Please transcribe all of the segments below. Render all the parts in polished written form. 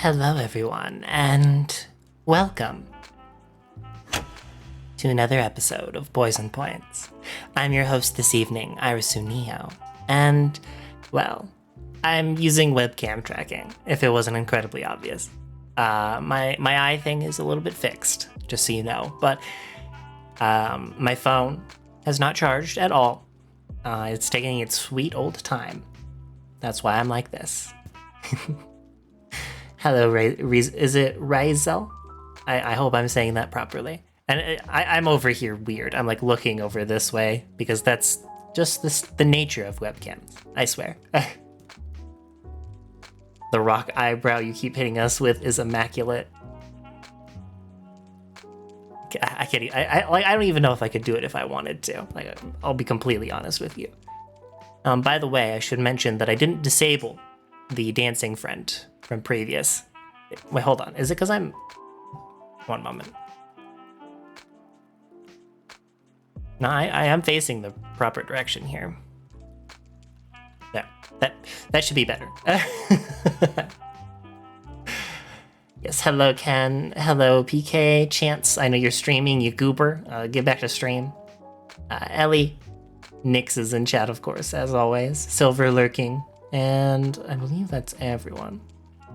Hello, everyone, and welcome to another episode of Poison Points. I'm your host this evening, Irisu, and, well, I'm using webcam tracking, if it wasn't incredibly obvious. My eye thing is a little bit fixed, just so you know, but my phone has not charged at all. It's taking its sweet old time. That's why I'm like this. Hello, is it Rizel? I hope I'm saying that properly. And I'm over here weird. I'm like looking over this way because that's just the nature of webcams, I swear. The rock eyebrow you keep hitting us with is immaculate. I can't. I don't even know if I could do it if I wanted to. Like, I'll be completely honest with you. By the way, I should mention that I didn't disable the dancing friend from previous. Wait, hold on. Is it because I'm... One moment. No, I am facing the proper direction here. Yeah, that should be better. Yes, hello Ken, hello PK, Chance, I know you're streaming, you goober, get back to stream. Ellie, Nix is in chat, of course, as always. Silver lurking, and I believe that's everyone.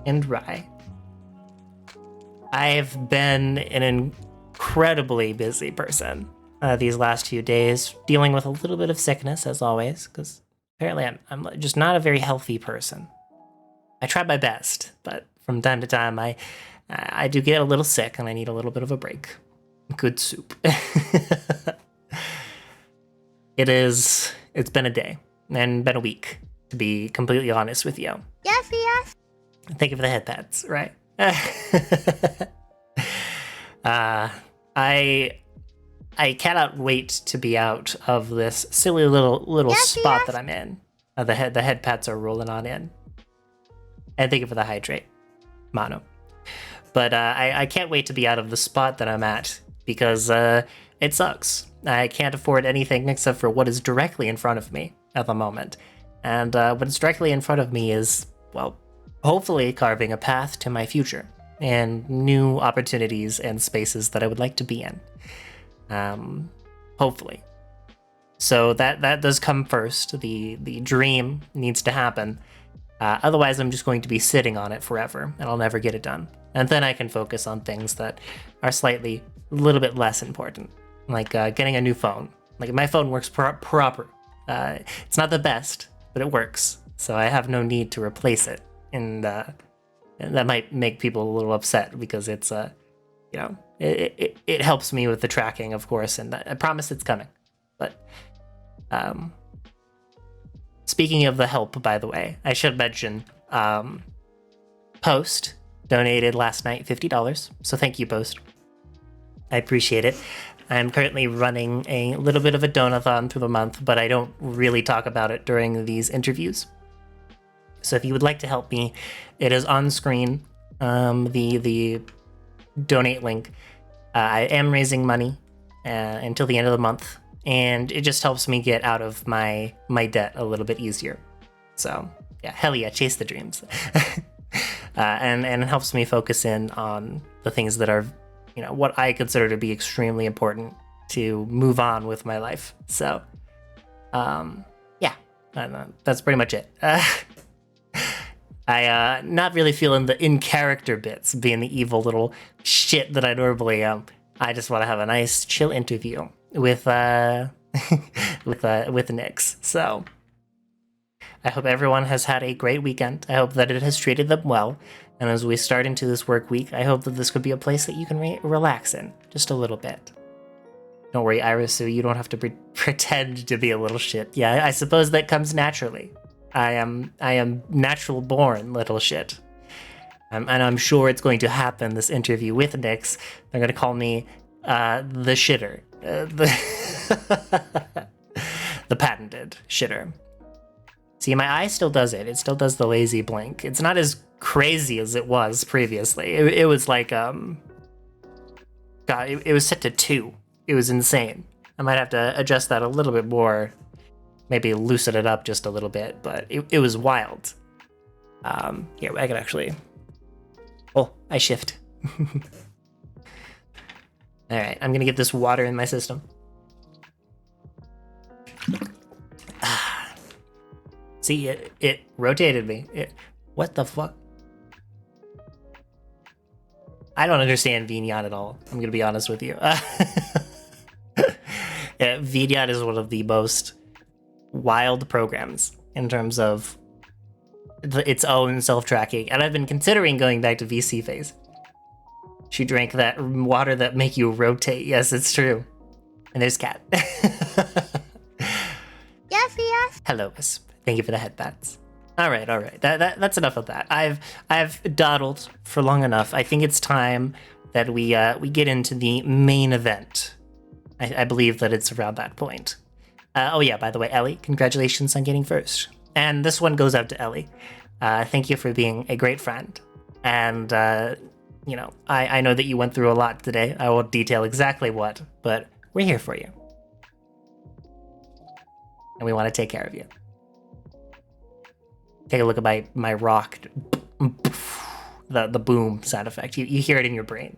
And Rye. I've been an incredibly busy person these last few days, dealing with a little bit of sickness, as always, because apparently I'm just not a very healthy person. I try my best, but from time to time I do get a little sick and I need a little bit of a break. Good soup. It's been a day and been a week, to be completely honest with you. Yes. Thank you for the head pats, right? I cannot wait to be out of this silly little spot that I'm in. The head pats are rolling on in. And thank you for the hydrate, Mono. But I can't wait to be out of the spot that I'm at because it sucks. I can't afford anything except for what is directly in front of me at the moment. And what is directly in front of me is, well, hopefully carving a path to my future and new opportunities and spaces that I would like to be in. Hopefully. So that does come first. The dream needs to happen. Otherwise, I'm just going to be sitting on it forever, and I'll never get it done. And then I can focus on things that are slightly a little bit less important, like getting a new phone. Like, my phone works proper. It's not the best, but it works. So I have no need to replace it. And that might make people a little upset because it's, it helps me with the tracking, of course, and I promise it's coming. But speaking of the help, by the way, I should mention Post donated last night $50, so thank you, Post. I appreciate it. I'm currently running a little bit of a donathon through the month, but I don't really talk about it during these interviews. So if you would like to help me, it is on screen, the donate link. I am raising money until the end of the month, and it just helps me get out of my debt a little bit easier. So yeah, hell yeah, chase the dreams. And it helps me focus in on the things that are, what I consider to be extremely important to move on with my life. So yeah, that's pretty much it. I not really feeling the in-character bits, being the evil little shit that I normally am. I just want to have a nice, chill interview with with Nix. So I hope everyone has had a great weekend. I hope that it has treated them well. And as we start into this work week, I hope that this could be a place that you can relax in just a little bit. Don't worry, Irisu, you don't have to pretend to be a little shit. Yeah, I suppose that comes naturally. I am natural born little shit. And I'm sure it's going to happen, this interview with Nix. They're going to call me the shitter. The patented shitter. See, my eye still does it. It still does the lazy blink. It's not as crazy as it was previously. It was like, God, it was set to 2. It was insane. I might have to adjust that a little bit more. Maybe loosen it up just a little bit, but it was wild. Here, I could actually Oh, I shift. All right, I'm gonna get this water in my system. See, it rotated me. What the fuck? I don't understand Vignot at all. I'm gonna be honest with you. Yeah, Vignot is one of the most wild programs in terms of its own self-tracking, and I've been considering going back to VC phase. She drank that water that make you rotate. Yes, it's true. And there's Cat. Yes. Hello, Wisp. Thank you for the headbats. All right. That's enough of that. I've dawdled for long enough. I think it's time that we get into the main event. I believe that it's around that point. Oh yeah, by the way, Ellie, congratulations on getting first. And this one goes out to Ellie. Thank you for being a great friend. And I know that you went through a lot today. I won't detail exactly what, but we're here for you. And we want to take care of you. Take a look at my rock. The boom sound effect. You hear it in your brain.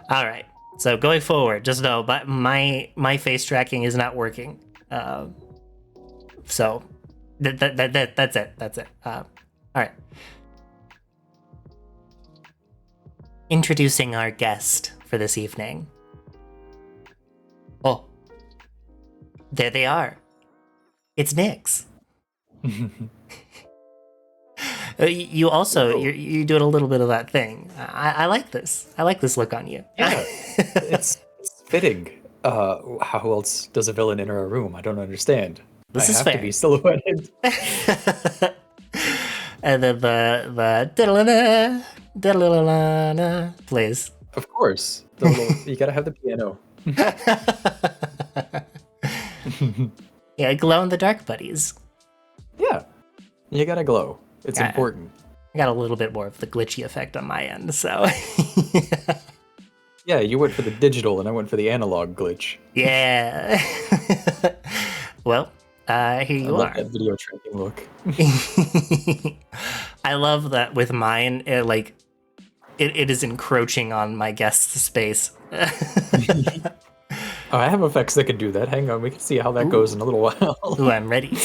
All right. So going forward, just know, but my face tracking is not working. So that's it. All right. Introducing our guest for this evening. Oh, there they are. It's Nyx. You also you're doing a little bit of that thing. I like this. I like this look on you. Yeah, it's fitting. How else does a villain enter a room? I don't understand. This I is have fair. to be silhouetted. And then the da-da-da-da, plays. Of course, you gotta have the piano. Yeah, glow in the dark buddies. Yeah, you gotta glow. It's important. I got a little bit more of the glitchy effect on my end, so. Yeah, you went for the digital and I went for the analog glitch. Yeah. Well, here you I are. love that video tracking look. I love that with mine, it is encroaching on my guest's space. Oh, I have effects that can do that. Hang on, we can see how that goes in a little while. Ooh, I'm ready.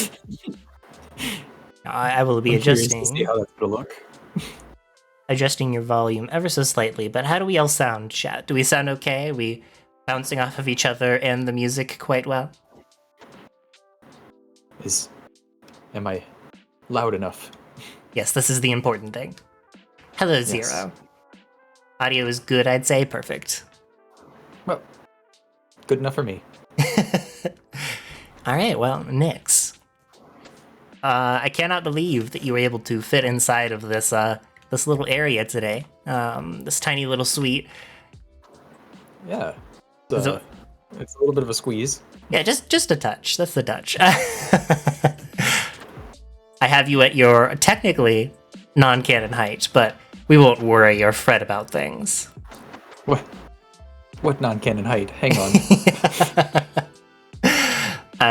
I will be I'm curious to see adjusting how that's gonna look. your volume ever so slightly, but how do we all sound, chat? Do we sound okay? Are we bouncing off of each other and the music quite well? Am I loud enough? Yes, this is the important thing. Hello, Yes. Zero. Audio is good, I'd say. Perfect. Well, good enough for me. All right, well, Nyx. I cannot believe that you were able to fit inside of this little area today. This tiny little suite. Yeah. So- It's a little bit of a squeeze. Yeah, just a touch. That's the touch. I have you at your technically non-canon height, but we won't worry or fret about things. What non-canon height? Hang on.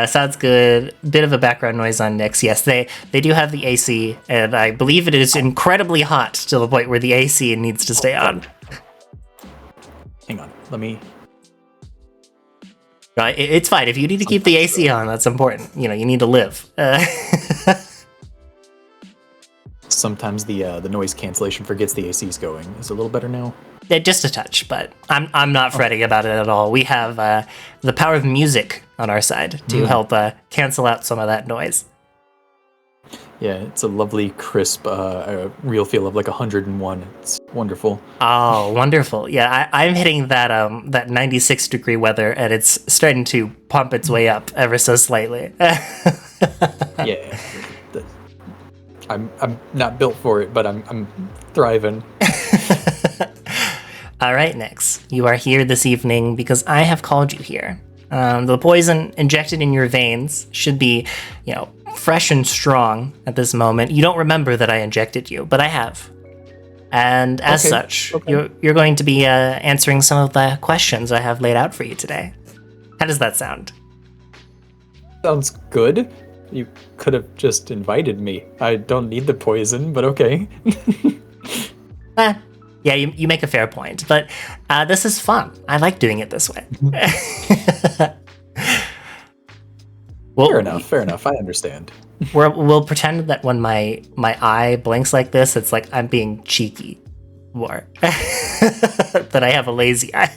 Sounds good. Bit of a background noise on Nyx. Yes, they do have the AC, and I believe it is incredibly hot to the point where the AC needs to stay on. Hang on. Let me. It's fine. If you need to keep the AC on, that's important. You need to live. Sometimes the noise cancellation forgets the AC's going. Is it a little better now? Yeah, just a touch, but I'm not fretting about it at all. We have the power of music on our side to help cancel out some of that noise. Yeah, it's a lovely, crisp, real feel of like 101. It's wonderful. Oh, wonderful. Yeah, I'm hitting that 96-degree weather, and it's starting to pump its way up ever so slightly. Yeah. I'm not built for it, but I'm thriving. All right, Nyx, you are here this evening because I have called you here. The poison injected in your veins should be, fresh and strong at this moment. You don't remember that I injected you, but I have. And as such, you're going to be answering some of the questions I have laid out for you today. How does that sound? Sounds good. You could have just invited me. I don't need the poison, but okay. Yeah, you make a fair point, but this is fun. I like doing it this way. Well, Fair enough. I understand. we'll pretend that when my eye blinks like this, it's like I'm being cheeky. More that I have a lazy eye.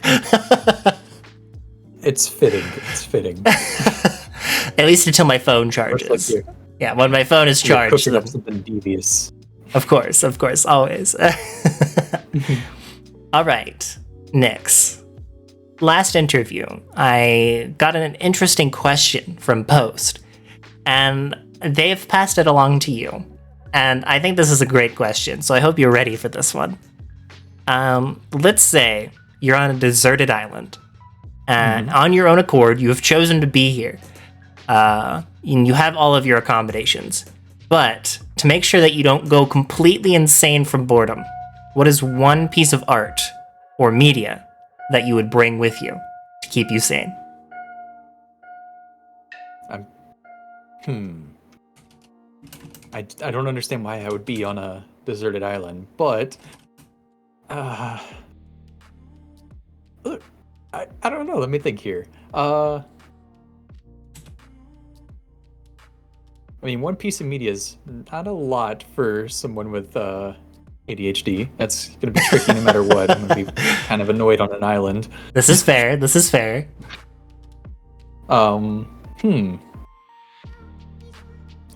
It's fitting. It's fitting. At least until my phone charges. Like yeah, when my phone is you're charged. cooking up something devious. Of course, always. All right, Nyx. Last interview, I got an interesting question from Post, and they've passed it along to you. And I think this is a great question, so I hope you're ready for this one. Let's say you're on a deserted island, and on your own accord, you have chosen to be here. And you have all of your accommodations. But to make sure that you don't go completely insane from boredom, what is one piece of art or media that you would bring with you to keep you sane? I don't understand why I would be on a deserted island, but look, I don't know. Let me think here. I mean, one piece of media is not a lot for someone with ADHD. That's going to be tricky no matter what. I'm going to be kind of annoyed on an island. This is fair. This is fair.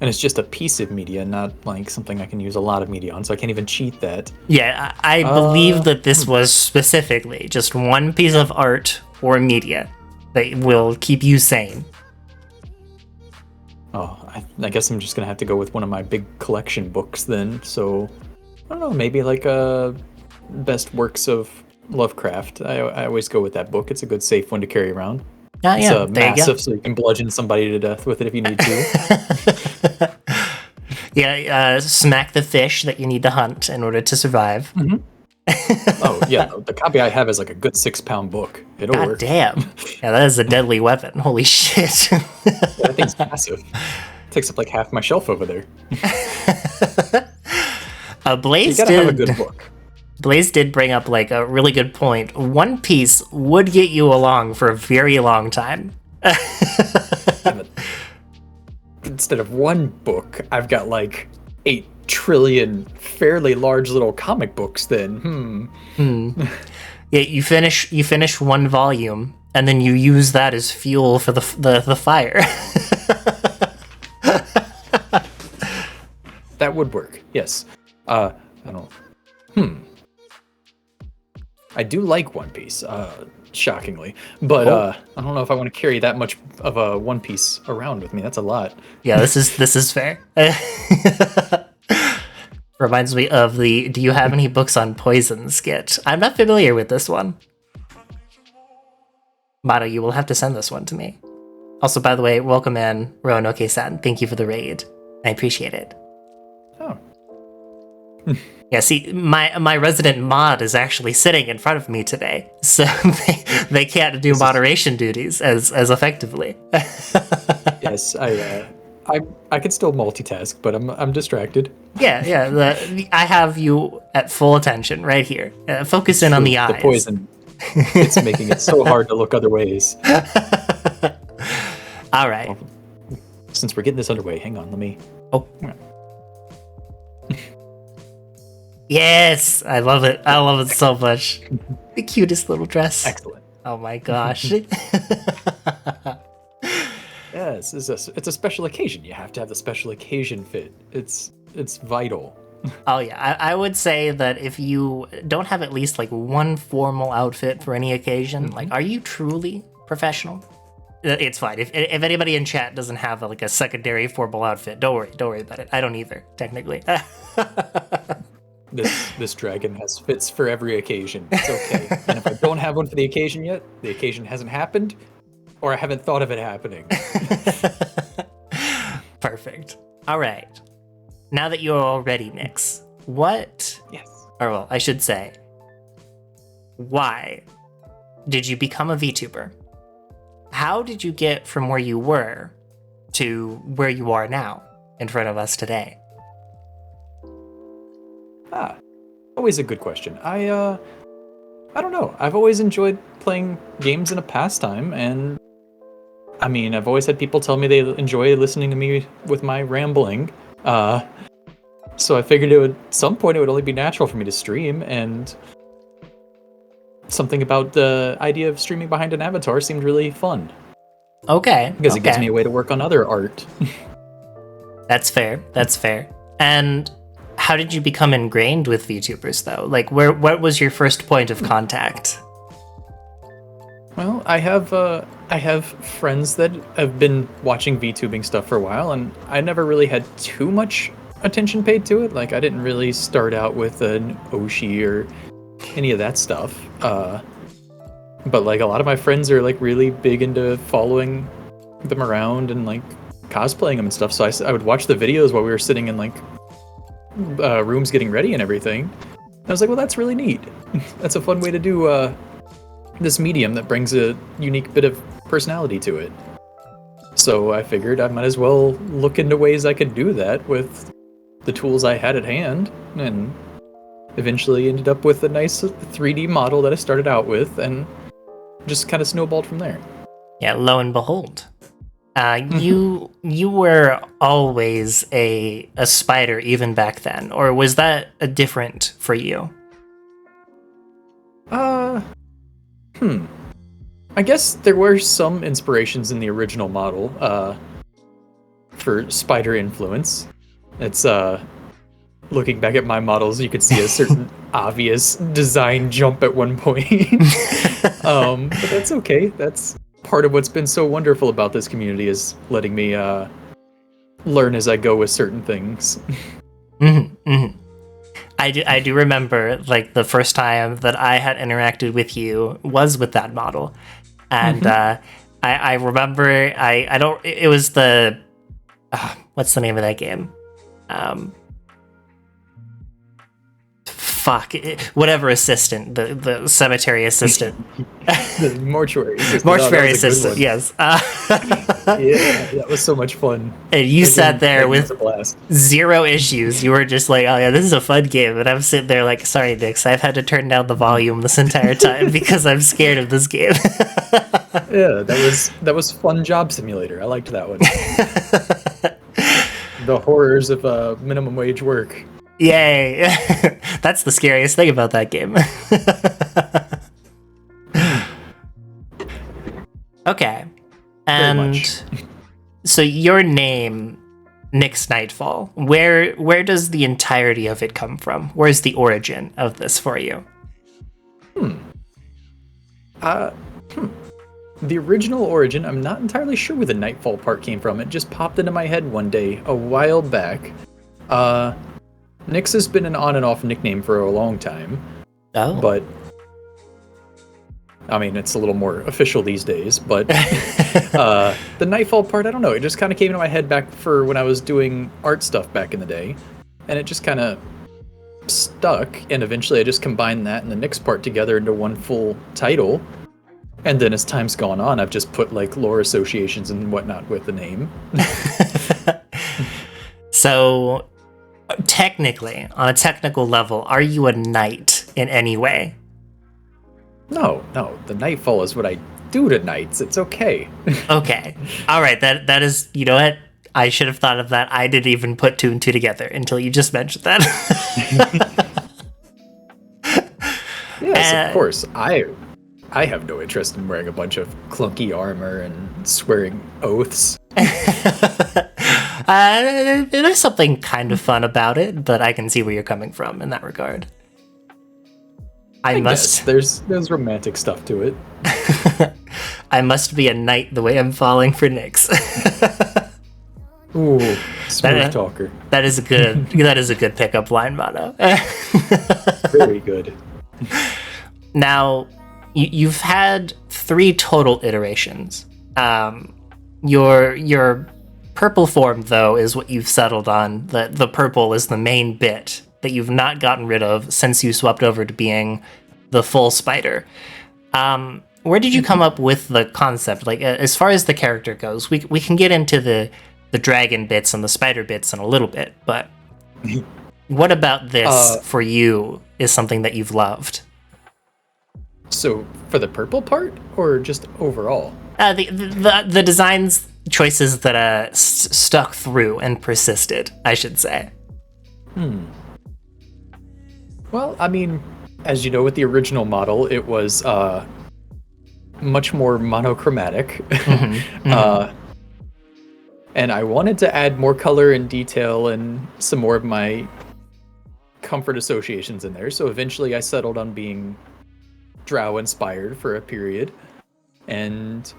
And it's just a piece of media, not like something I can use a lot of media on, so I can't even cheat that. Yeah, I believe that this was specifically just one piece of art or media that will keep you sane. Oh, I guess I'm just gonna have to go with one of my big collection books then. So, I don't know, maybe like best works of Lovecraft. I always go with that book. It's a good, safe one to carry around. Yeah, it's massive, so you can bludgeon somebody to death with it if you need to. Yeah, smack the fish that you need to hunt in order to survive. Oh, yeah, the copy I have is like a good 6-pound book. It'll God work. damn. Yeah, that is a deadly weapon. Holy shit. That thing's massive. Takes up like half my shelf over there. Blaze You gotta have a good book. Blaze did bring up like a really good point. One Piece would get you along for a very long time. Instead of one book, I've got like 8 trillion fairly large little comic books then. Yeah, you finish one volume and then you use that as fuel for the fire. That would work. Yes. I don't. I do like One Piece, shockingly, but I don't know if I want to carry that much of a One Piece around with me. That's a lot. Yeah, this is fair. Reminds me of the "Do you have any books on poison?" skit. I'm not familiar with this one. Mato, you will have to send this one to me. Also, by the way, welcome in, Roanoke-san. Thank you for the raid. I appreciate it. Oh. Yeah, see, my resident mod is actually sitting in front of me today, so they can't do moderation duties as effectively. Yes, I could still multitask, but I'm distracted. Yeah. I have you at full attention right here. Focus in on the eyes. The poison. It's making it so hard to look other ways. All right. Since we're getting this underway, hang on, let me. Oh. Yes, I love it. I love it so much. The cutest little dress. Excellent. Oh my gosh. Yes, it's a special occasion. You have to have the special occasion fit. It's vital. Oh yeah, I would say that if you don't have at least like one formal outfit for any occasion, like, are you truly professional? It's fine. If anybody in chat doesn't have like a secondary formal outfit, don't worry about it. I don't either, technically. This dragon has fits for every occasion. It's okay. And if I don't have one for the occasion yet, the occasion hasn't happened, or I haven't thought of it happening. Perfect. All right. Now that you're all ready, Nyx, what? Yes. Or well, I should say, why did you become a VTuber? How did you get from where you were to where you are now in front of us today? Always a good question. I don't know. I've always enjoyed playing games in a pastime, and I mean, I've always had people tell me they enjoy listening to me with my rambling. So I figured at some point it would only be natural for me to stream, and something about the idea of streaming behind an avatar seemed really fun. Okay. Because it gives me a way to work on other art. That's fair. That's fair. And how did you become ingrained with VTubers, though? Like, what was your first point of contact? Well, I have friends that have been watching VTubing stuff for a while, and I never really had too much attention paid to it. Like, I didn't really start out with an Oshi or any of that stuff. But like a lot of my friends are like really big into following them around and like cosplaying them and stuff. So I would watch the videos while we were sitting in like rooms getting ready and everything. And I was like, well, that's really neat. That's a fun way to do this medium that brings a unique bit of personality to it. So I figured I might as well look into ways I could do that with the tools I had at hand, and eventually ended up with a nice 3D model that I started out with, and just kind of snowballed from there. Yeah, lo and behold. You were always a spider even back then, or was that a different for you? I guess there were some inspirations in the original model for spider influence. It's looking back at my models, you could see a certain obvious design jump at one point. But that's okay. That's part of what's been so wonderful about this community, is letting me learn as I go with certain things. I do remember, like, the first time that I had interacted with you was with that model. And I remember, it was the, what's the name of that game? Whatever assistant, the cemetery assistant. The mortuary assistant. Mortuary assistant, yes. Yeah, that was so much fun. And you sat there with zero issues. You were just like, oh yeah, this is a fun game. And I'm sitting there like, sorry, Nix, I've had to turn down the volume this entire time because I'm scared of this game. Yeah, that was fun job simulator. I liked that one. The horrors of minimum wage work. Yay! That's the scariest thing about that game. Okay. And so your name, Nyx Nightfall, where does the entirety of it come from? Where's the origin of this for you? The original origin, I'm not entirely sure where the Nightfall part came from. It just popped into my head one day a while back. Nyx has been an on and off nickname for a long time. Oh. But I mean, it's a little more official these days, but the Nightfall part, I don't know, it just kind of came into my head back for when I was doing art stuff back in the day, and it just kind of stuck, and eventually I just combined that and the Nyx part together into one full title, and then as time's gone on, I've just put like lore associations and whatnot with the name. So, technically, on a technical level, are you a knight in any way? No, the Nightfall is what I do to nights. It's okay. Okay. All right, that is, you know what? I should have thought of that. I didn't even put two and two together until you just mentioned that. Yes, of course. I have no interest in wearing a bunch of clunky armor and swearing oaths. There's something kind of fun about it, but I can see where you're coming from in that regard. I must. Guess. There's romantic stuff to it. I must be a knight the way I'm falling for Nyx. Ooh, smooth talker. That is a good pickup line motto. Very good. Now, you've had 3 total iterations. Your purple form, though, is what you've settled on. The purple is the main bit that you've not gotten rid of since you swapped over to being the full spider. where did you come up with the concept? Like, as far as the character goes, we can get into the dragon bits and the spider bits in a little bit, but what about this for you is something that you've loved? So for the purple part, or just overall? The designs choices that stuck through and persisted, I should say. Well, I mean, as you know, with the original model, it was much more monochromatic. And I wanted to add more color and detail and some more of my comfort associations in there. So eventually I settled on being drow inspired for a period. And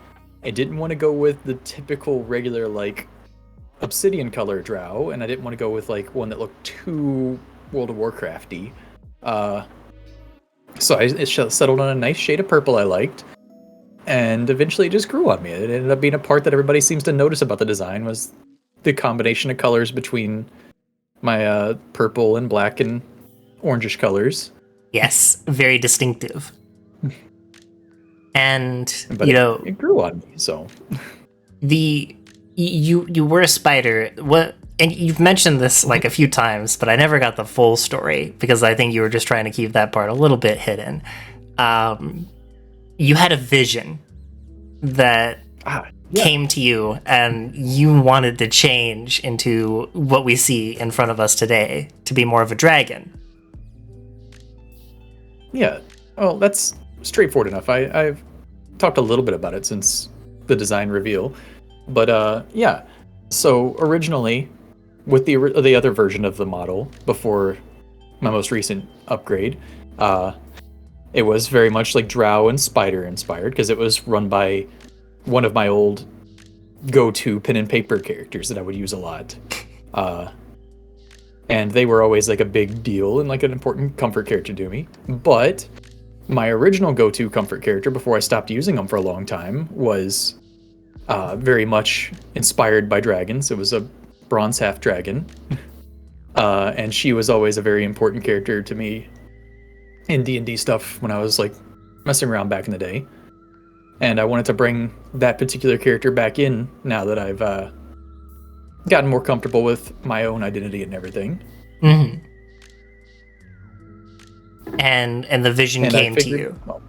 I didn't want to go with the typical regular, like, obsidian color drow, and I didn't want to go with, like, one that looked too World of Warcrafty. So I settled on a nice shade of purple I liked, and eventually it just grew on me. It ended up being a part that everybody seems to notice about the design, was the combination of colors between my purple and black and orangish colors. Yes, very distinctive. And But it grew on me, so you were a spider. What? And you've mentioned this like a few times, but I never got the full story because I think you were just trying to keep that part a little bit hidden. You had a vision that came to you, and you wanted to change into what we see in front of us today to be more of a dragon. Yeah. Well, that's straightforward enough. I've talked a little bit about it since the design reveal, but yeah. So originally, with the other version of the model before my most recent upgrade, it was very much like drow and spider inspired because it was run by one of my old go-to pen and paper characters that I would use a lot. And they were always like a big deal and like an important comfort character to me. But my original go-to comfort character before I stopped using them for a long time was very much inspired by dragons. It was a bronze half dragon. And she was always a very important character to me in D&D stuff when I was like messing around back in the day. And I wanted to bring that particular character back in now that I've gotten more comfortable with my own identity and everything. Mm-hmm. And the vision came to you. Well,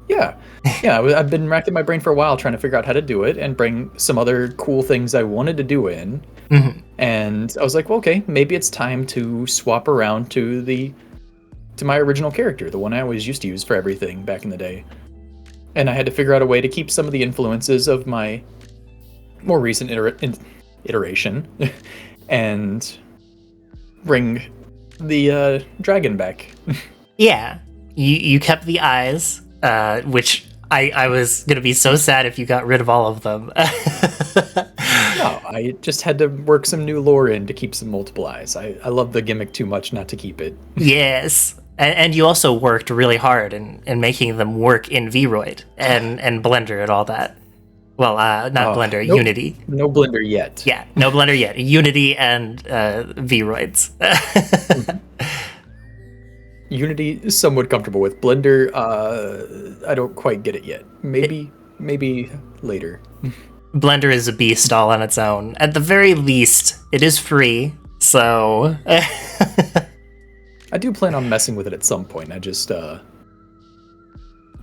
yeah. I've been racking my brain for a while trying to figure out how to do it and bring some other cool things I wanted to do in. Mm-hmm. And I was like, well, okay, maybe it's time to swap around to my original character, the one I always used to use for everything back in the day. And I had to figure out a way to keep some of the influences of my more recent iteration and bring the dragon back. Yeah, you kept the eyes, which I was going to be so sad if you got rid of all of them. No, I just had to work some new lore in to keep some multiple eyes. I love the gimmick too much not to keep it. Yes. And you also worked really hard in making them work in Vroid and Blender and all that. Well, not Blender, nope. Unity. No Blender yet. Yeah, no Blender yet. Unity and Vroids. Unity is somewhat comfortable with. Blender, I don't quite get it yet. Maybe later. Blender is a beast all on its own. At the very least, it is free, so... I do plan on messing with it at some point. I just,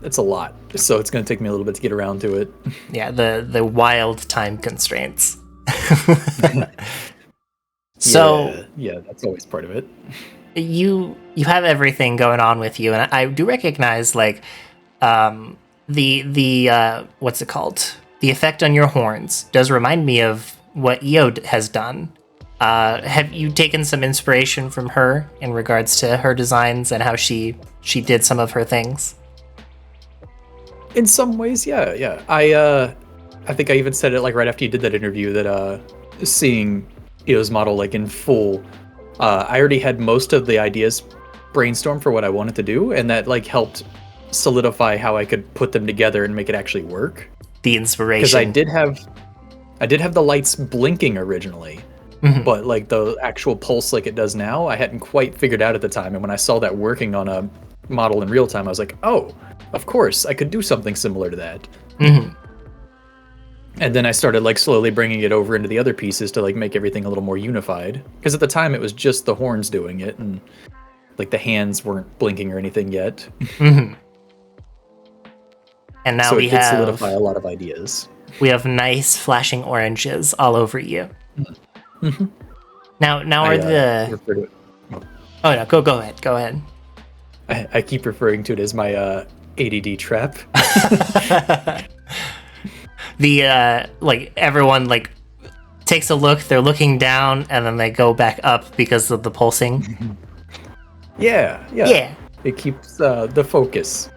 it's a lot, so it's going to take me a little bit to get around to it. Yeah, the wild time constraints. So yeah, that's always part of it. You have everything going on with you, and I do recognize like the what's it called? The effect on your horns does remind me of what Io has done. Have you taken some inspiration from her in regards to her designs and how she did some of her things? In some ways, yeah. I think I even said it like right after you did that interview that seeing Io's model like in full, I already had most of the ideas brainstormed for what I wanted to do, and that like helped solidify how I could put them together and make it actually work. The inspiration. Because I did have the lights blinking originally. Mm-hmm. But like the actual pulse like it does now, I hadn't quite figured out at the time. And when I saw that working on a model in real time, I was like, oh, of course, I could do something similar to that. Mm-hmm. And then I started like slowly bringing it over into the other pieces to like make everything a little more unified. Because at the time it was just the horns doing it, and like the hands weren't blinking or anything yet. Mm-hmm. And now So we it did have solidify a lot of ideas. we have nice flashing oranges all over you. Mm-hmm. Now are the refer to it. oh no, go ahead. I keep referring to it as my ADD trap. The like everyone like takes a look, they're looking down, and then they go back up because of the pulsing. Yeah. It keeps the focus.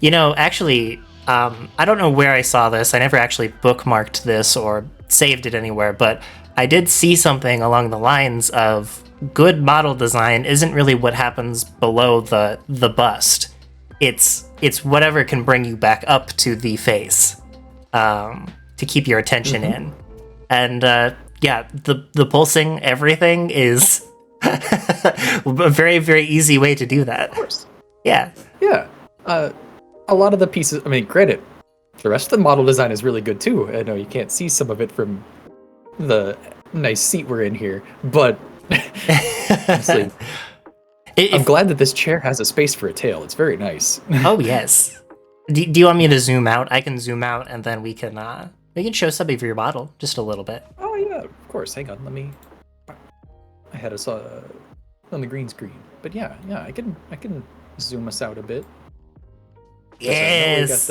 You know, actually, I don't know where I saw this. I never actually bookmarked this or saved it anywhere, but I did see something along the lines of good model design isn't really what happens below the bust. It's whatever can bring you back up to the face, to keep your attention in. And yeah, the pulsing everything is a very, very easy way to do that. Of course. Yeah. Yeah. A lot of the pieces, I mean, granted, the rest of the model design is really good too. I know you can't see some of it from the nice seat we're in here, but honestly, I'm glad that this chair has a space for a tail. It's very nice. Oh, yes. Do you want me to zoom out? I can zoom out, and then we can show some of your model just a little bit. Oh, yeah, of course. Hang on, let me... I had us on the green screen. But yeah, I can zoom us out a bit. Yes!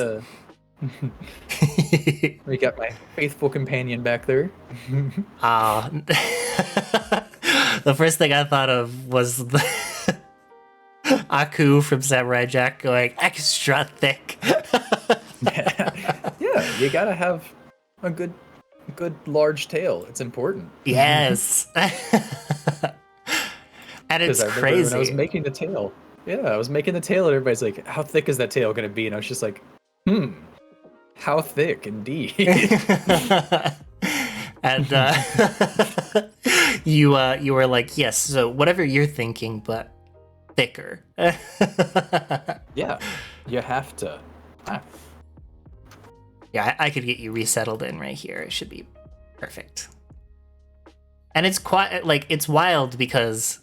We got my faithful companion back there. The first thing I thought of was the Aku from Samurai Jack going extra thick. Yeah, you gotta have a good large tail. It's important. Yes. And it's crazy. When I was making the tail. Yeah, I was making the tail and everybody's like, how thick is that tail gonna be? And I was just like, how thick indeed. And you were like, yes, so whatever you're thinking, but thicker. Yeah, you have to. Yeah, I could get you resettled in right here. It should be perfect. And it's quite like it's wild because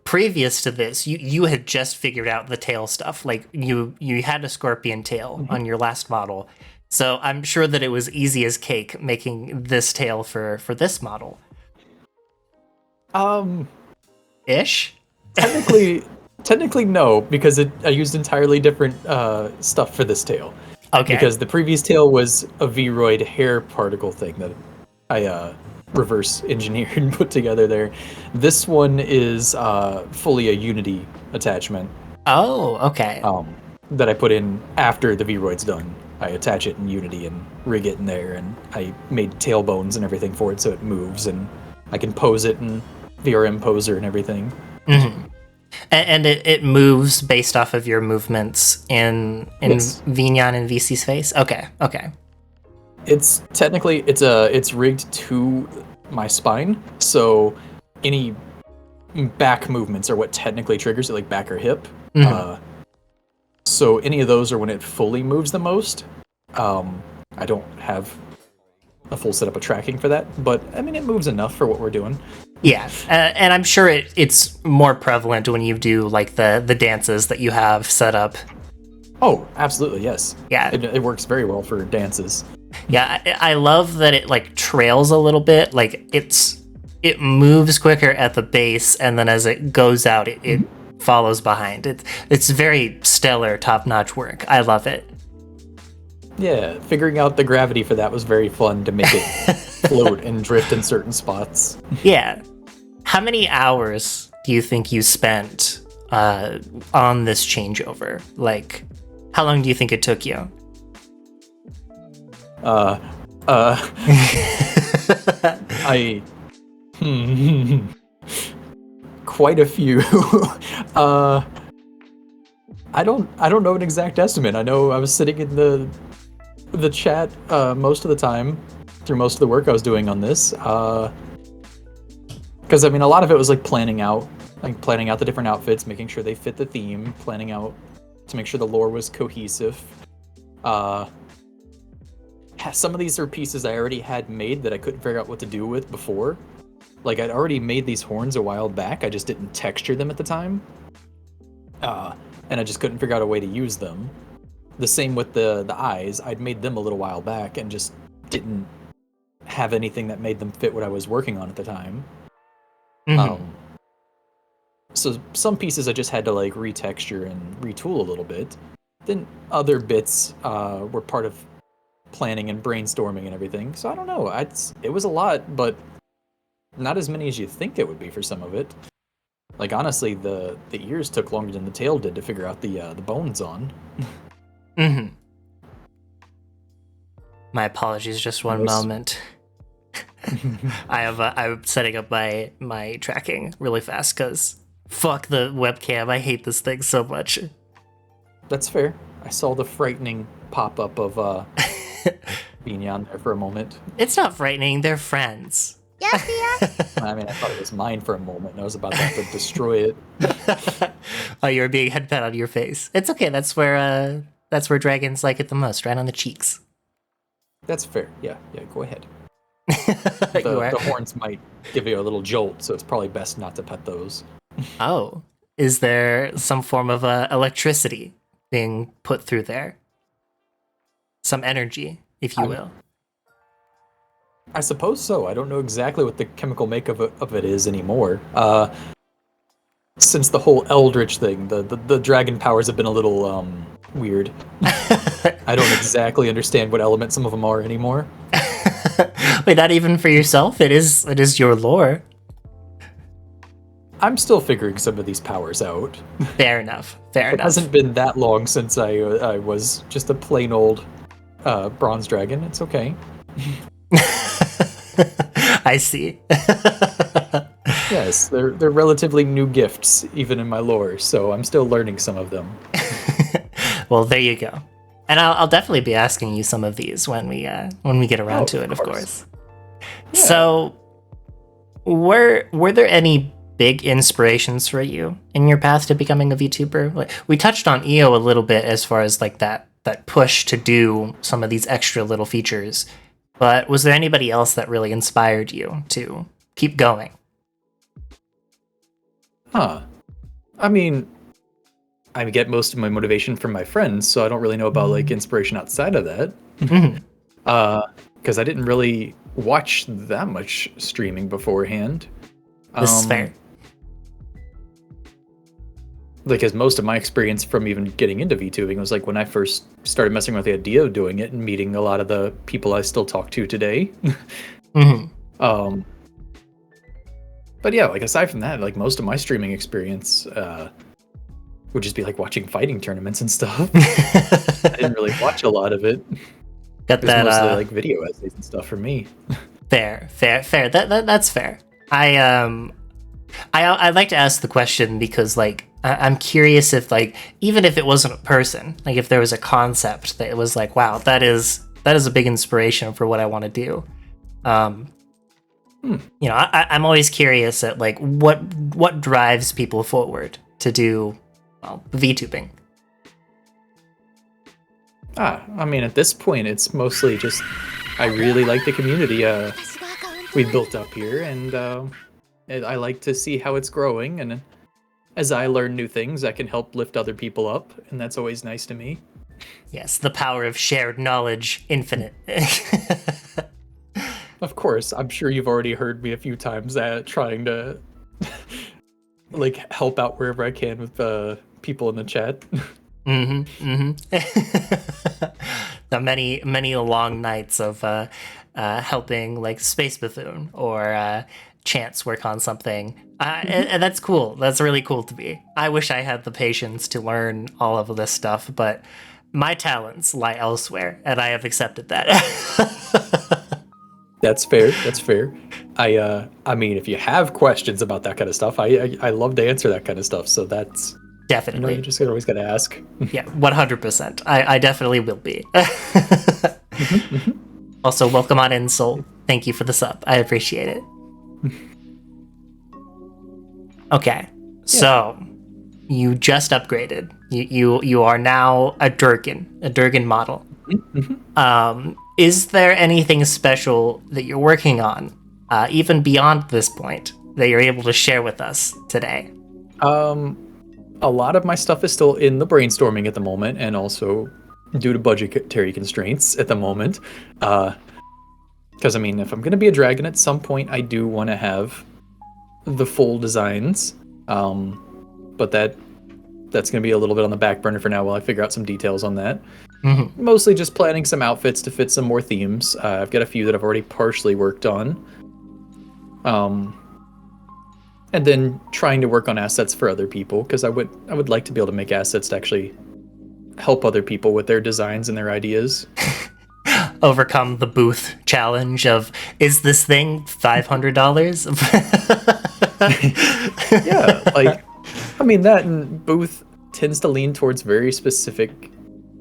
previous to this, you had just figured out the tail stuff. Like you had a scorpion tail on your last model. So I'm sure that it was easy as cake making this tail for this model. Ish? Technically no, because I used entirely different stuff for this tail. Okay. Because the previous tail was a Vroid hair particle thing that I reverse engineered and put together there. This one is fully a Unity attachment. Oh, okay. That I put in after the Vroid's done. I attach it in Unity and rig it in there, and I made tailbones and everything for it so it moves, and I can pose it in VRM Poser and everything. Mm-hmm. And it moves based off of your movements in Yes. Vignan and VC's face? Okay. It's technically it's rigged to my spine, so any back movements are what technically triggers it, like back or hip. Mm-hmm. So any of those are when it fully moves the most. I don't have a full setup of tracking for that, but I mean it moves enough for what we're doing. Yeah, and I'm sure it's more prevalent when you do like the dances that you have set up. Oh, absolutely, yes. Yeah. It works very well for dances. Yeah, I love that it like trails a little bit. Like it moves quicker at the base, and then as it goes out, it follows behind. It's very stellar, top-notch work. I love it. Yeah, figuring out the gravity for that was very fun to make it float and drift in certain spots. Yeah. How many hours do you think you spent on this changeover? Like, how long do you think it took you? I quite a few. I don't know an exact estimate. I know I was sitting in the chat most of the time through most of the work I was doing on this. Because I mean, a lot of it was like planning out like planning out the different outfits, making sure they fit the theme, planning out to make sure the lore was cohesive. Some of these are pieces I already had made that I couldn't figure out what to do with before. Like, I'd already made these horns a while back, I just didn't texture them at the time. And I just couldn't figure out a way to use them. The same with the eyes. I'd made them a little while back and just didn't have anything that made them fit what I was working on at the time. So some pieces I just had to like retexture and retool a little bit. Then other bits were part of planning and brainstorming and everything. So I don't know. It was a lot, but not as many as you think it would be for some of it. Like, honestly, the ears took longer than the tail did to figure out the bones on. My apologies, just one moment. I'm setting up my tracking really fast because fuck the webcam. I hate this thing so much. That's fair. I saw the frightening pop-up of Beanie on there for a moment. It's not frightening, they're friends. I mean, I thought it was mine for a moment, and I was about to have to destroy it. Oh, you were being headpet on your face. It's okay, that's where dragons like it the most, right on the cheeks. That's fair. Yeah, go ahead. The horns might give you a little jolt, so it's probably best not to pet those. Oh, is there some form of electricity being put through there? Some energy, if you will. I suppose so. I don't know exactly what the chemical makeup of it is anymore. Since the whole Eldritch thing, the dragon powers have been a little weird. I don't exactly understand what element some of them are anymore. Wait, not even for yourself? It is your lore. I'm still figuring some of these powers out. Fair enough. It hasn't been that long since I was just a plain old bronze dragon. It's okay. I see. Yes, they're relatively new gifts, even in my lore, so I'm still learning some of them. Well, there you go. And I'll definitely be asking you some of these when we get around to it, of course. Yeah. So, were there any big inspirations for you in your path to becoming a VTuber? Like, we touched on EO a little bit as far as like that push to do some of these extra little features. But was there anybody else that really inspired you to keep going? I mean, I get most of my motivation from my friends, so I don't really know about like inspiration outside of that. Because I didn't really watch that much streaming beforehand. This is fair. Because most of my experience from even getting into VTubing was like when I first started messing with the idea of doing it and meeting a lot of the people I still talk to today. But yeah, like aside from that, like most of my streaming experience would just be like watching fighting tournaments and stuff. I didn't really watch a lot of it. Got it was that mostly like video essays and stuff for me. Fair. That's fair. I'd like to ask the question because like I'm curious if like even if it wasn't a person, like if there was a concept that it was like, wow, that is a big inspiration for what I want to do. You know, I'm always curious at like what drives people forward to do VTubing. I mean, at this point, it's mostly just I really like the community we built up here, and I like to see how it's growing. And as I learn new things, I can help lift other people up, and that's always nice to me. Yes, the power of shared knowledge, infinite. Of course, I'm sure you've already heard me a few times trying to like help out wherever I can with people in the chat. The many long nights of helping like Space Bethune or Chance work on something, and that's cool. That's really cool to me. I wish I had the patience to learn all of this stuff, but my talents lie elsewhere, and I have accepted that. That's fair. I mean, if you have questions about that kind of stuff, I love to answer that kind of stuff. So that's definitely. You just always got to ask. Yeah, 100%. I definitely will be. Also, welcome on in, Soul. Thank you for the sub. I appreciate it. Okay, So, you just upgraded. You are now a Durgan model. Is there anything special that you're working on, even beyond this point, that you're able to share with us today? A lot of my stuff is still in the brainstorming at the moment, and also due to budgetary constraints at the moment. Because I mean, if I'm gonna be a dragon at some point, I do want to have the full designs. But that's gonna be a little bit on the back burner for now while I figure out some details on that. Mostly just planning some outfits to fit some more themes. I've got a few that I've already partially worked on. And then trying to work on assets for other people, because I would like to be able to make assets to actually help other people with their designs and their ideas. Overcome the booth challenge of, is this thing $500? Yeah, like, I mean, that and booth tends to lean towards very specific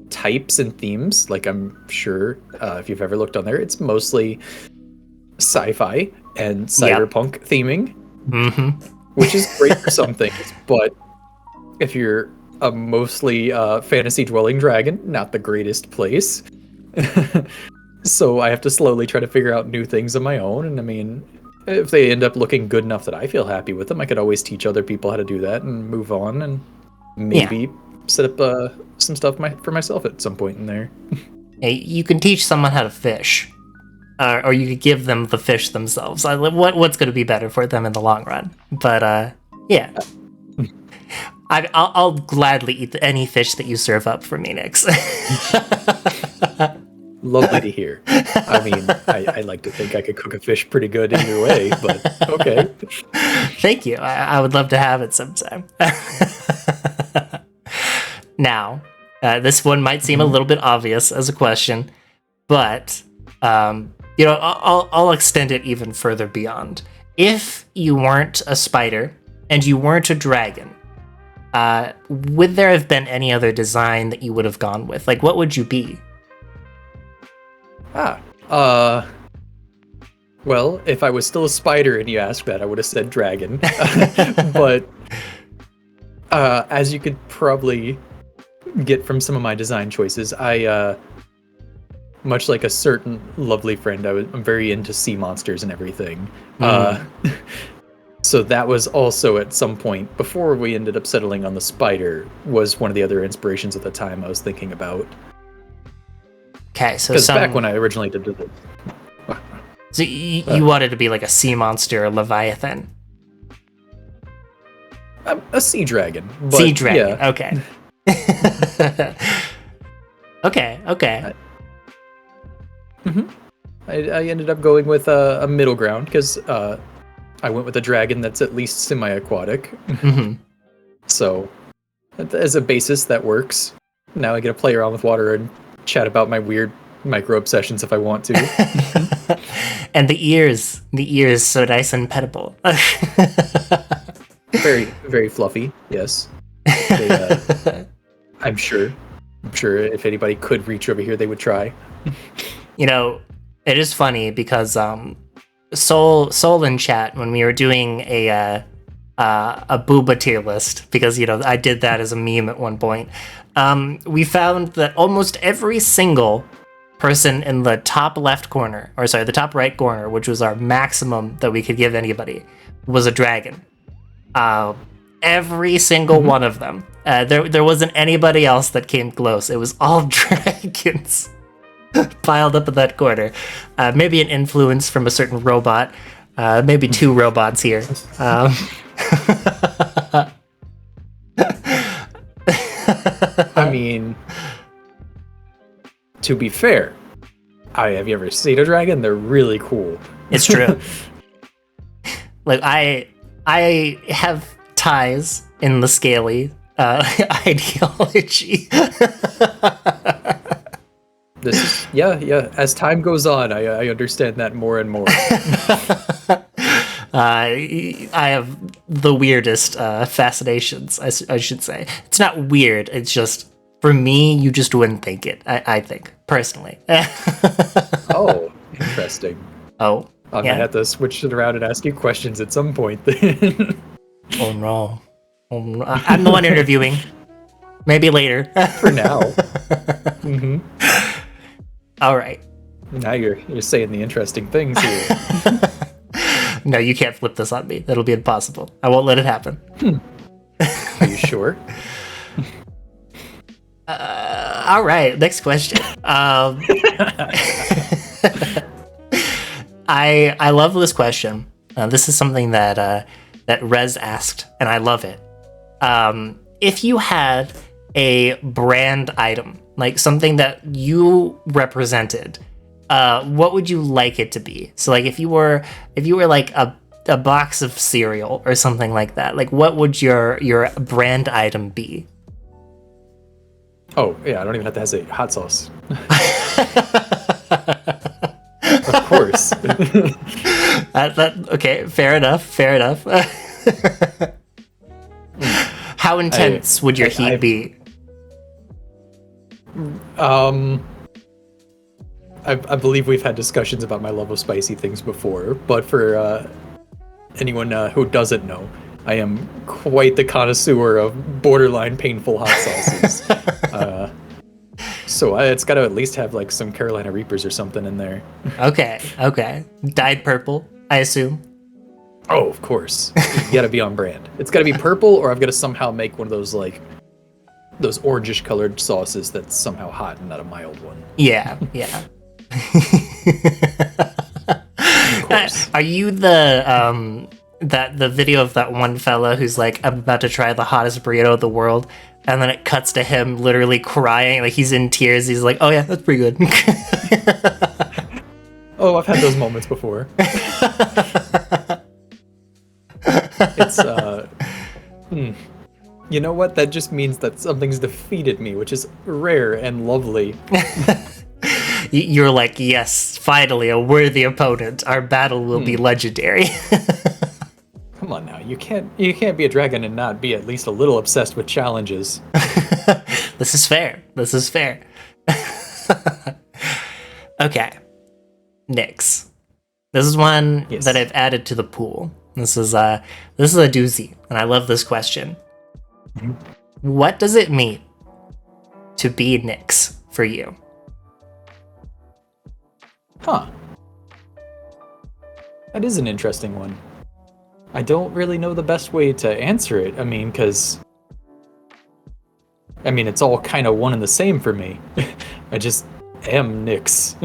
types and themes. Like, I'm sure if you've ever looked on there, it's mostly sci-fi and cyberpunk theming, which is great for some things. But if you're a mostly fantasy dwelling dragon, not the greatest place. So I have to slowly try to figure out new things of my own. And I mean, if they end up looking good enough that I feel happy with them, I could always teach other people how to do that and move on, and maybe set up some stuff for myself at some point in there. Hey, you can teach someone how to fish, or you could give them the fish themselves. What's going to be better for them in the long run? But yeah, I'll gladly eat any fish that you serve up for me, Nix. Lovely to hear. I mean, I like to think I could cook a fish pretty good either way, but okay. Thank you. I would love to have it sometime. Now, this one might seem a little bit obvious as a question, but I'll extend it even further beyond. If you weren't a spider and you weren't a dragon, would there have been any other design that you would have gone with? Like, what would you be? Well, if I was still a spider and you asked that, I would have said dragon. But as you could probably get from some of my design choices, I much like a certain lovely friend, I'm very into sea monsters and everything. So that was also at some point, before we ended up settling on the spider, was one of the other inspirations at the time I was thinking about. Okay, so because back when I originally did it. So you wanted to be like a sea monster, a leviathan? A sea dragon. But, sea dragon, yeah. Okay. Okay. I ended up going with a middle ground, because I went with a dragon that's at least semi-aquatic. So, as a basis, that works. Now I get to play around with water and chat about my weird micro-obsessions if I want to. And the ears so nice and pettable. Very, very fluffy, yes. They, I'm sure if anybody could reach over here, they would try. You know, it is funny because Soul in chat, when we were doing a booba tier list, because I did that as a meme at one point, we found that almost every single person in the top left corner, or sorry, the top right corner, which was our maximum that we could give anybody, was a dragon. Every single one of them. There wasn't anybody else that came close. It was all dragons piled up in that corner. Maybe an influence from a certain robot. Maybe two robots here. I mean, to be fair, have you ever seen a dragon? They're really cool. It's true. Like, I have ties in the scaly ideology. This is, yeah. As time goes on, I understand that more and more. I have the weirdest fascinations, I should say. It's not weird, it's just, for me, you just wouldn't think it, I think, personally. Oh, interesting. Oh, I'm gonna have to switch it around and ask you questions at some point then. Oh no. I'm the one interviewing. Maybe later. For now. Mm-hmm. All right. Now you're saying the interesting things here. No, you can't flip this on me. That'll be impossible. I won't let it happen. Are you sure? All right, next question. I love this question. This is something that Rez asked, and I love it. If you had a brand item, like something that you represented, what would you like it to be? So, like, if you were like a box of cereal or something like that, like, what would your brand item be? Oh, yeah, I don't even have to hesitate. Hot sauce. Of course. Okay, fair enough. How intense would your heat be? I believe we've had discussions about my love of spicy things before, but for anyone who doesn't know, I am quite the connoisseur of borderline painful hot sauces. So it's got to at least have like some Carolina Reapers or something in there. Okay. Dyed purple, I assume. Oh, of course. You got to be on brand. It's got to be purple, or I've got to somehow make one of those like those orangish colored sauces that's somehow hot and not a mild one. Yeah. Of course. Are you the the video of that one fella who's like, I'm about to try the hottest burrito of the world, and then it cuts to him literally crying, like he's in tears. He's like, oh yeah, that's pretty good. Oh, I've had those moments before. It's you know what? That just means that something's defeated me, which is rare and lovely. You're like, yes, finally a worthy opponent. Our battle will be legendary. Come on now, you can't be a dragon and not be at least a little obsessed with challenges. This is fair. Okay, Nyx. This is one that I've added to the pool. This is a doozy, and I love this question. Mm-hmm. What does it mean to be Nyx for you? Huh. That is an interesting one. I don't really know the best way to answer it. I mean, it's all kind of one and the same for me. I just am Nyx.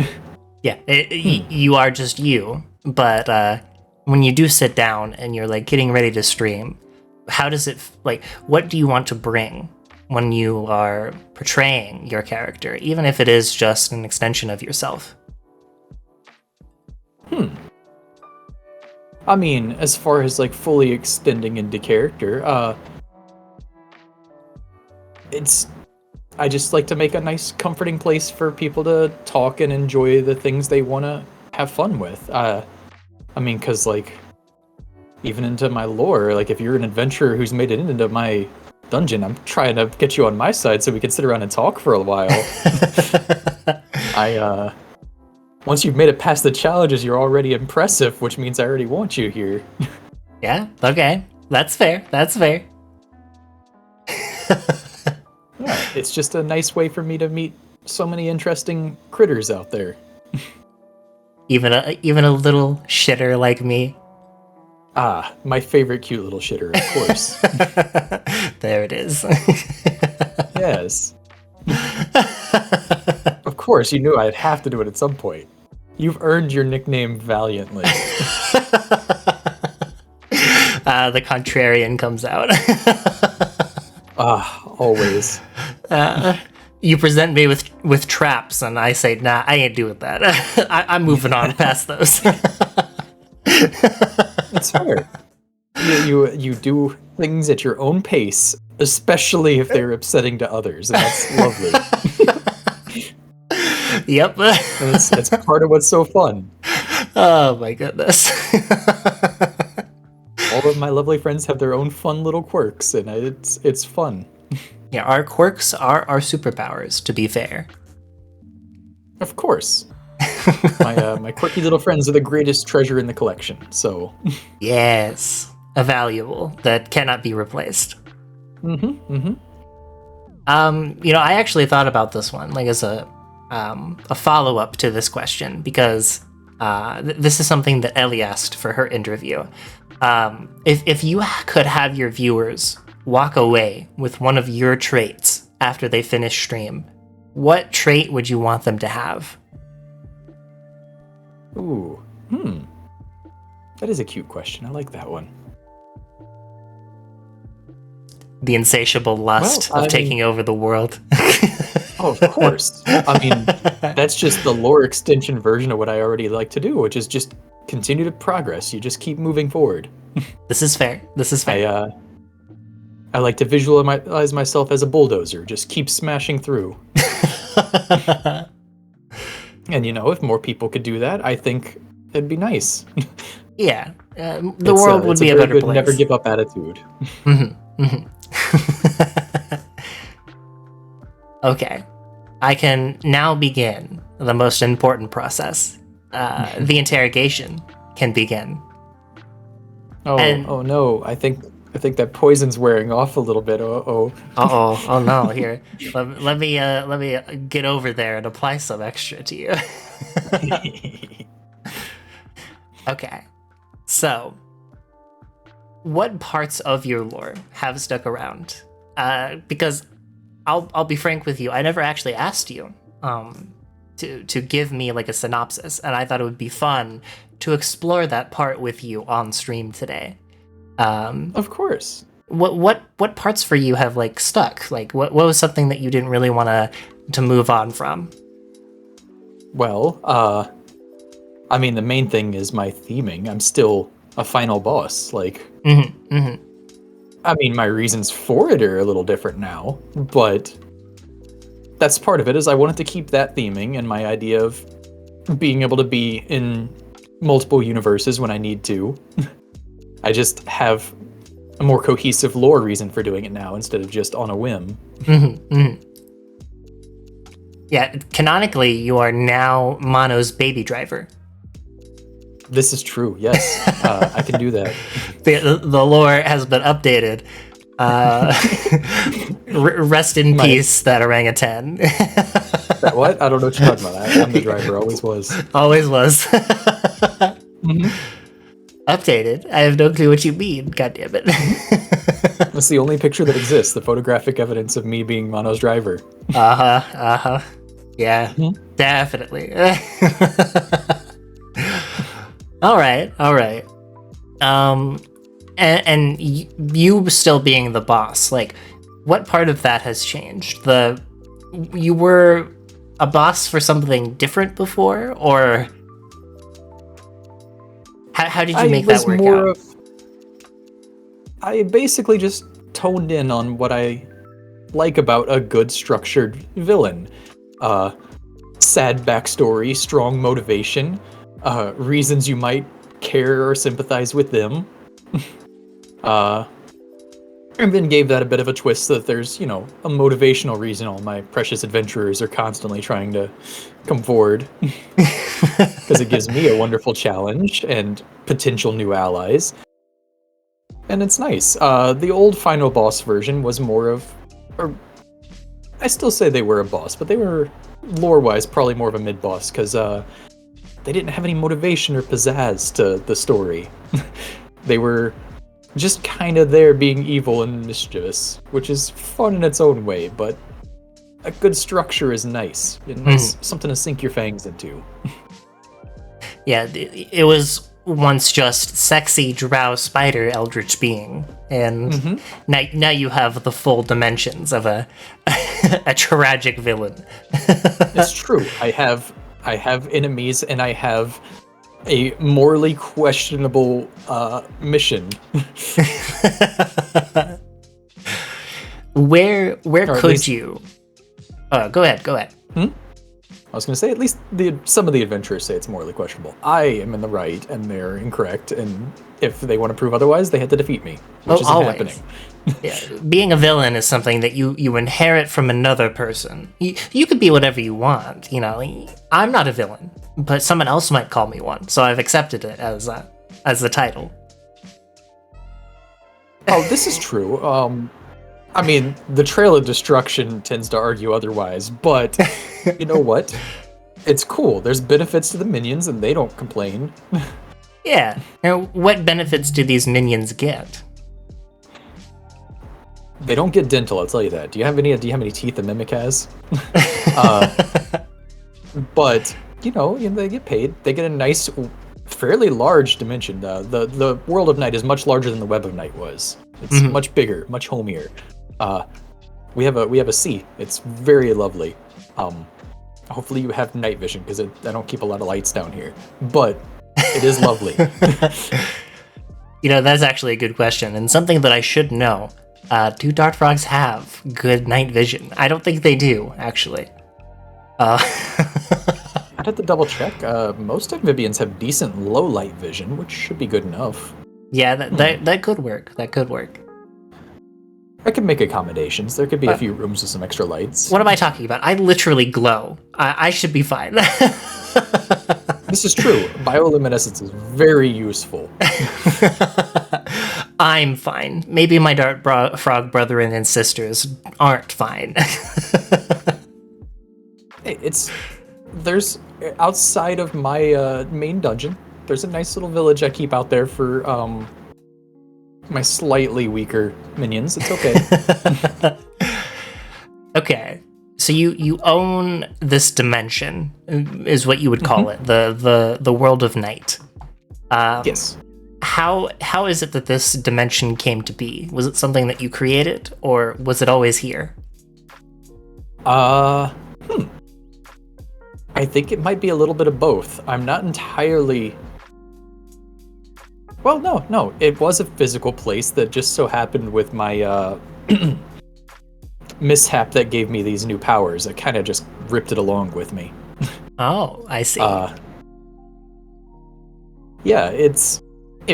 Yeah, you are just you. But when you do sit down and you're like getting ready to stream, how does it, like, what do you want to bring when you are portraying your character, even if it is just an extension of yourself? I mean, as far as like fully extending into character, I just like to make a nice, comforting place for people to talk and enjoy the things they want to have fun with. I mean, because like, even into my lore, like if you're an adventurer who's made it into my dungeon, I'm trying to get you on my side so we can sit around and talk for a while. Once you've made it past the challenges, you're already impressive, which means I already want you here. Yeah, okay. That's fair. Yeah, it's just a nice way for me to meet so many interesting critters out there. Even a little shitter like me. Ah, my favorite cute little shitter, of course. There it is. Yes. Of course, you knew I'd have to do it at some point. You've earned your nickname valiantly. The contrarian comes out. Always. You present me with traps, and I say, nah, I ain't doing that. I'm moving on past those. It's fair. You do things at your own pace, especially if they're upsetting to others, and that's lovely. Yep. That's part of what's so fun. Oh my goodness. All of my lovely friends have their own fun little quirks, and it's fun. Yeah, our quirks are our superpowers, to be fair. Of course. My quirky little friends are the greatest treasure in the collection, so... Yes. A valuable that cannot be replaced. I actually thought about this one, like as a follow up to this question, because this is something that Ellie asked for her interview. If you could have your viewers walk away with one of your traits after they finish stream, what trait would you want them to have? Ooh, that is a cute question. I like that one. The insatiable lust of taking over the world. Oh, of course. I mean, that's just the lore extension version of what I already like to do, which is just continue to progress. You just keep moving forward. This is fair. I like to visualize myself as a bulldozer. Just keep smashing through. And if more people could do that, I think it'd be nice. Yeah, the world would be a better place. Never give up attitude. Okay, I can now begin the most important process. The interrogation can begin. Oh no! I think that poison's wearing off a little bit. Oh no! Here, let me get over there and apply some extra to you. Okay, so what parts of your lore have stuck around? Because I'll be frank with you, I never actually asked you to give me like a synopsis, and I thought it would be fun to explore that part with you on stream today. Of course. What parts for you have like stuck? Like what was something that you didn't really want to move on from? Well, I mean, the main thing is my theming. I'm still a final boss. Like, I mean, my reasons for it are a little different now, but that's part of it. Is I wanted to keep that theming and my idea of being able to be in multiple universes when I need to. I just have a more cohesive lore reason for doing it now instead of just on a whim. Yeah, canonically, you are now Mono's baby driver. This is true, yes. I can do that. The lore has been updated. Rest in peace, that orangutan. That what? I don't know what you're talking about. I'm the driver, always was. Always was. Updated? I have no clue what you mean, God damn it. That's the only picture that exists, the photographic evidence of me being Mono's driver. Yeah, definitely. All right. And you still being the boss, like, what part of that has changed? You were a boss for something different before, or how did you make that work out? I basically just toned in on what I like about a good structured villain. Sad backstory, strong motivation, reasons you might care or sympathize with them. And then gave that a bit of a twist so that there's, a motivational reason all my precious adventurers are constantly trying to come forward. Because it gives me a wonderful challenge and potential new allies. And it's nice. The old final boss version was more of... I still say they were a boss, but they were, lore-wise, probably more of a mid-boss, because they didn't have any motivation or pizzazz to the story. They were just kind of there being evil and mischievous, which is fun in its own way, but a good structure is nice. It's something to sink your fangs into. Yeah, it was once just sexy drow spider eldritch being, and now you have the full dimensions of a tragic villain. It's true. I have enemies, and I have a morally questionable mission. Where could you? Go ahead. I was going to say, at least some of the adventurers say it's morally questionable. I am in the right, and they're incorrect, and if they want to prove otherwise, they had to defeat me, which isn't happening. Yeah, being a villain is something that you inherit from another person. You could be whatever you want, I'm not a villain, but someone else might call me one, so I've accepted it as the title. Oh, this is true. I mean, the Trail of Destruction tends to argue otherwise, but you know what? It's cool. There's benefits to the minions, and they don't complain. Yeah. Now, what benefits do these minions get? They don't get dental, I'll tell you that. Do you have any idea how many teeth a mimic has? uh, but, they get paid. They get a nice, fairly large dimension. The World of Night is much larger than the Web of Night was. It's much bigger, much homier. We have a sea. It's very lovely. Hopefully you have night vision, because I don't keep a lot of lights down here. But it is lovely. That's actually a good question, and something that I should know. Do dart frogs have good night vision? I don't think they do, actually. I'd have to double check. Most amphibians have decent low light vision, which should be good enough. Yeah, that could work. That could work. I could make accommodations. There could be a few rooms with some extra lights. What am I talking about? I literally glow. I should be fine. This is true. Bioluminescence is very useful. I'm fine. Maybe my dart frog brethren and sisters aren't fine. There's outside of my main dungeon, there's a nice little village I keep out there for my slightly weaker minions. It's okay. Okay. So you own this dimension, is what you would call it, the World of Night. Yes. How is it that this dimension came to be? Was it something that you created, or was it always here? I think it might be a little bit of both. I'm not entirely... Well, no. It was a physical place that just so happened with my mishap that gave me these new powers. I kind of just ripped it along with me. Oh, I see. Yeah, it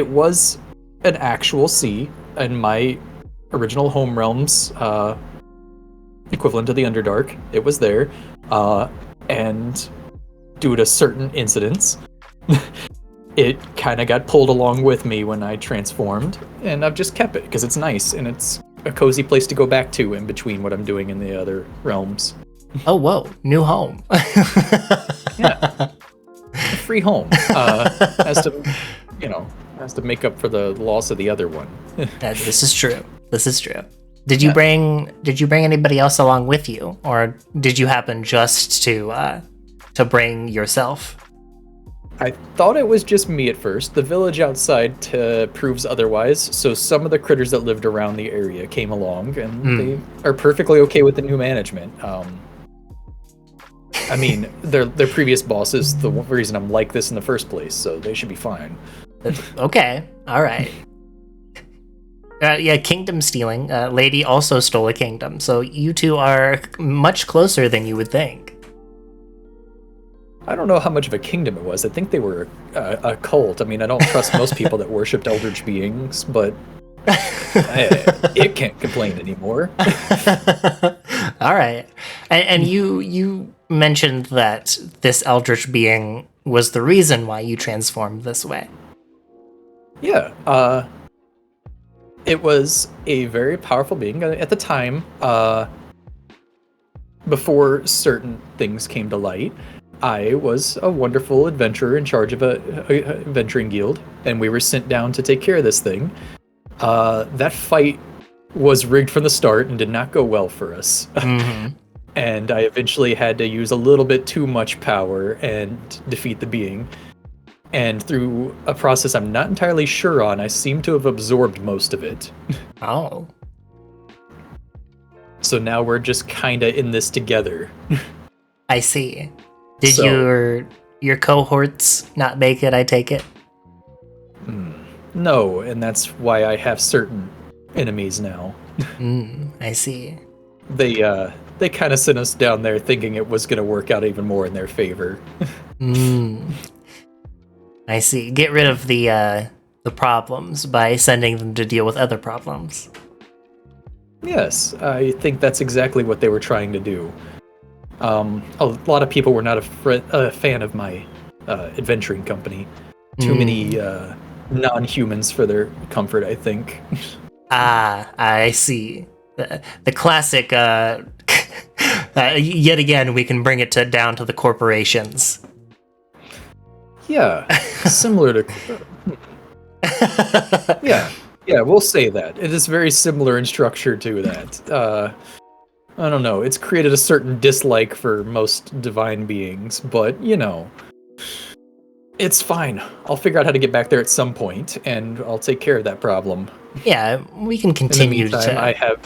was an actual sea in my original home realms, equivalent to the Underdark. It was there, and due to certain incidents, it kind of got pulled along with me when I transformed, and I've just kept it because it's nice and it's a cozy place to go back to in between what I'm doing in the other realms. Oh, whoa, new home. Yeah. A free home. Has to make up for the loss of the other one. This is true. Did you bring anybody else along with you, or did you happen just to bring yourself? I thought it was just me at first. The village outside proves otherwise, so some of the critters that lived around the area came along, and they are perfectly okay with the new management. I mean, their previous boss is the reason I'm like this in the first place, so they should be fine. Okay, all right. Yeah, kingdom stealing. Lady also stole a kingdom, so you two are much closer than you would think. I don't know how much of a kingdom it was. I think they were a cult. I mean, I don't trust most people that worshipped eldritch beings, but it can't complain anymore. All right. And you mentioned that this eldritch being was the reason why you transformed this way. Yeah. It was a very powerful being at the time. Before certain things came to light, I was a wonderful adventurer in charge of a adventuring guild, and we were sent down to take care of this thing. That fight was rigged from the start and did not go well for us. Mm-hmm. And I eventually had to use a little bit too much power and defeat the being. And through a process I'm not entirely sure on, I seem to have absorbed most of it. Oh. So now we're just kinda in this together. I see. Did your cohorts not make it, I take it? No, and that's why I have certain enemies now. I see. They kind of sent us down there thinking it was going to work out even more in their favor. I see. Get rid of the problems by sending them to deal with other problems. Yes, I think that's exactly what they were trying to do. A lot of people were not a fan of my adventuring company. Too many non-humans for their comfort, I think. Ah, I see. The classic. Yet again, we can bring it down to the corporations. Yeah, similar to. Yeah, we'll say that. It is very similar in structure to that. I don't know. It's created a certain dislike for most divine beings, but it's fine. I'll figure out how to get back there at some point, and I'll take care of that problem. Yeah, we can In the continue meantime, I have.